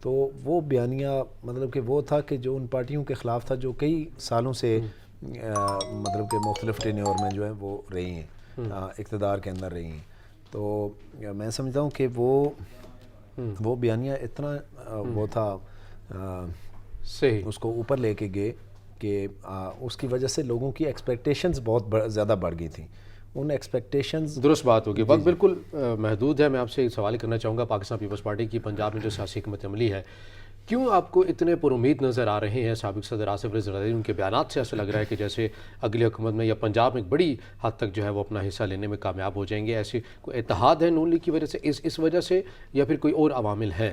تو وہ بیانیہ مطلب کہ وہ تھا کہ جو ان پارٹیوں کے خلاف تھا جو کئی سالوں سے مطلب کہ مختلف ٹینیور میں جو ہے وہ رہی ہیں، اقتدار کے اندر رہی ہیں. تو میں سمجھتا ہوں کہ وہ بیانیہ اتنا وہ تھا، صحیح، اس کو اوپر لے کے گئے کہ اس کی وجہ سے لوگوں کی ایکسپیکٹیشنز بہت زیادہ بڑھ گئی تھیں. ان ایکسپیکٹیشنز، درست بات ہوگی. وقت بالکل محدود ہے. میں آپ سے ایک سوال کرنا چاہوں گا. پاکستان پیپلز پارٹی کی پنجاب میں جو سیاسی حکمت عملی ہے، کیوں آپ کو اتنے پر امید نظر آ رہے ہیں؟ سابق صدر آصف علی زرداری، ان کے بیانات سے ایسا لگ رہا ہے کہ جیسے اگلی حکومت میں یا پنجاب میں ایک بڑی حد تک جو ہے وہ اپنا حصہ لینے میں کامیاب ہو جائیں گے. ایسی کوئی اتحاد ہے نون لیگ کی وجہ سے، اس وجہ سے، یا پھر کوئی اور عوامل ہیں؟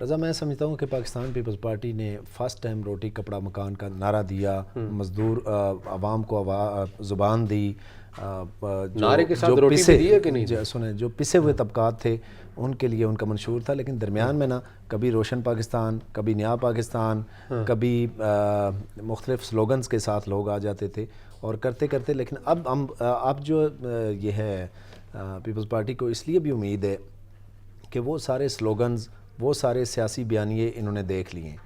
رضا، میں سمجھتا ہوں کہ پاکستان پیپلز پارٹی نے فرسٹ ٹائم روٹی کپڑا مکان کا نعرہ دیا، مزدور عوام کو زبان دی. نعرے کے ساتھ روٹی بھی دی ہے کہ نہیں؟ سنیں، جو پسے ہوئے طبقات تھے ان کے لیے ان کا منشور تھا، لیکن درمیان میں نا کبھی روشن پاکستان، کبھی نیا پاکستان، کبھی مختلف سلوگنز کے ساتھ لوگ آ جاتے تھے اور کرتے کرتے. لیکن اب جو یہ ہے پیپلز پارٹی کو اس لیے بھی امید ہے کہ وہ سارے سلوگنز، وہ سارے سیاسی بیانیے انہوں نے دیکھ لیے ہیں،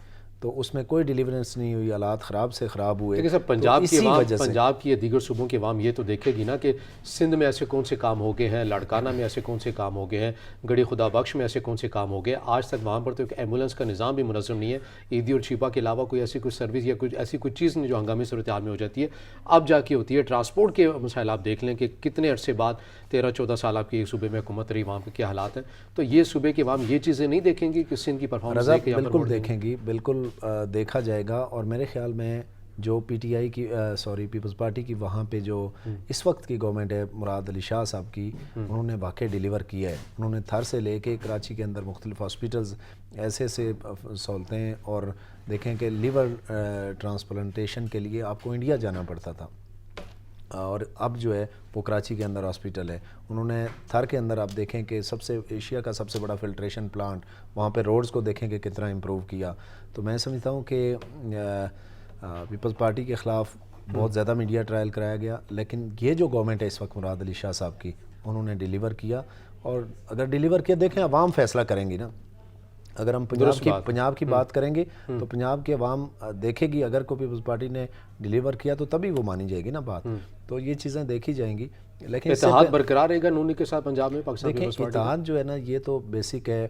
تو اس میں کوئی ڈیلیورنس نہیں ہوئی، حالات خراب سے خراب ہوئے. لیکن سر، پنجاب کی یا دیگر صوبوں کی عوام یہ تو دیکھے گی نا کہ سندھ میں ایسے کون سے کام ہو گئے ہیں، لاڑکانہ میں ایسے کون سے کام ہو گئے ہیں، گڑھی خدا بخش میں ایسے کون سے کام ہو گئے. آج تک وہاں پر تو ایک ایمبولینس کا نظام بھی منظم نہیں ہے. عیدی اور چھیپا کے علاوہ کوئی ایسی کوئی سروس یا کوئی ایسی کوئی چیز نہیں جو ہنگامی صورتحال میں ہو جاتی ہے، اب جا کے ہوتی ہے. ٹرانسپورٹ کے مسائل آپ دیکھ لیں کہ کتنے عرصے بعد 13-14 سال آپ کی ایک صوبے میں حکومت رہی، وہاں پہ کیا حالات ہیں. تو یہ صوبے کی عوام یہ چیزیں نہیں دیکھیں گی کہ سندھ کی پرفارمنس بالکل دیکھیں گی، بالکل دیکھا جائے گا. اور میرے خیال میں جو پی ٹی آئی کی پیپلز پارٹی کی وہاں پہ جو اس وقت کی گورنمنٹ ہے مراد علی شاہ صاحب کی، انہوں نے واقعی ڈیلیور کیا ہے. انہوں نے تھر سے لے کے کراچی کے اندر مختلف ہاسپیٹلز ایسے سہولتیں، اور دیکھیں کہ لیور ٹرانسپلانٹیشن کے لیے آپ کو انڈیا جانا پڑتا تھا، اور اب جو ہے وہ کراچی کے اندر ہاسپیٹل ہے. انہوں نے تھر کے اندر آپ دیکھیں کہ ایشیا کا سب سے بڑا فلٹریشن پلانٹ، وہاں پہ روڈز کو دیکھیں کہ کتنا امپروو کیا. تو میں سمجھتا ہوں کہ پیپلز پارٹی کے خلاف بہت زیادہ میڈیا ٹرائل کرایا گیا، لیکن یہ جو گورنمنٹ ہے اس وقت مراد علی شاہ صاحب کی، انہوں نے ڈیلیور کیا. اور اگر ڈیلیور کیا، دیکھیں عوام فیصلہ کریں گی نا اگر ہم پنجاب کی بات کریں گے تو پنجاب کی عوام دیکھے گی، اگر کوئی پیپلز پارٹی نے ڈیلیور کیا تو تبھی وہ مانی جائے گی نا بات. تو یہ چیزیں دیکھی جائیں گی. لیکن اتحاد برقرار رہے گا نونی کے ساتھ پنجاب میں پاکستان پیپلز پارٹی؟ اتحاد جو ہے نا یہ تو بیسک ہے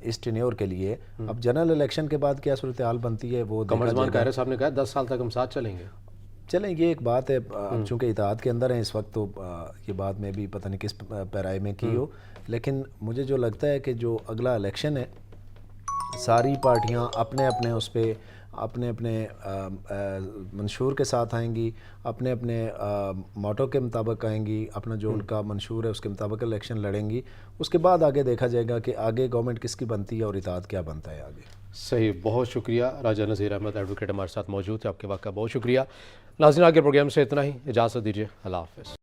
اس ٹینیور کے لیے. اب جنرل الیکشن کے بعد کیا صورتحال بنتی ہے وہ قمر زمان قاہرہ صاحب نے کہا 10 سال تک ہم ساتھ چلیں گے. چلیں یہ ایک بات ہے. اب چونکہ اتحاد کے اندر ہیں اس وقت تو یہ بات میں بھی پتہ نہیں کس پیرائی میں کی ہو، لیکن مجھے جو لگتا ہے کہ جو اگلا الیکشن ہے ساری پارٹیاں اپنے اپنے اس پہ اپنے اپنے منشور کے ساتھ آئیں گی، اپنے اپنے موٹو کے مطابق آئیں گی، اپنا جو ان کا منشور ہے اس کے مطابق الیکشن لڑیں گی. اس کے بعد آگے دیکھا جائے گا کہ آگے گورنمنٹ کس کی بنتی ہے اور اتحاد کیا بنتا ہے آگے. صحیح، بہت شکریہ. راجہ نذیر احمد ایڈوکیٹ ہمارے ساتھ موجود ہے. آپ کے وقت کا بہت شکریہ. ناظرین آگے پروگرام سے اتنا ہی، اجازت دیجیے. اللہ حافظ.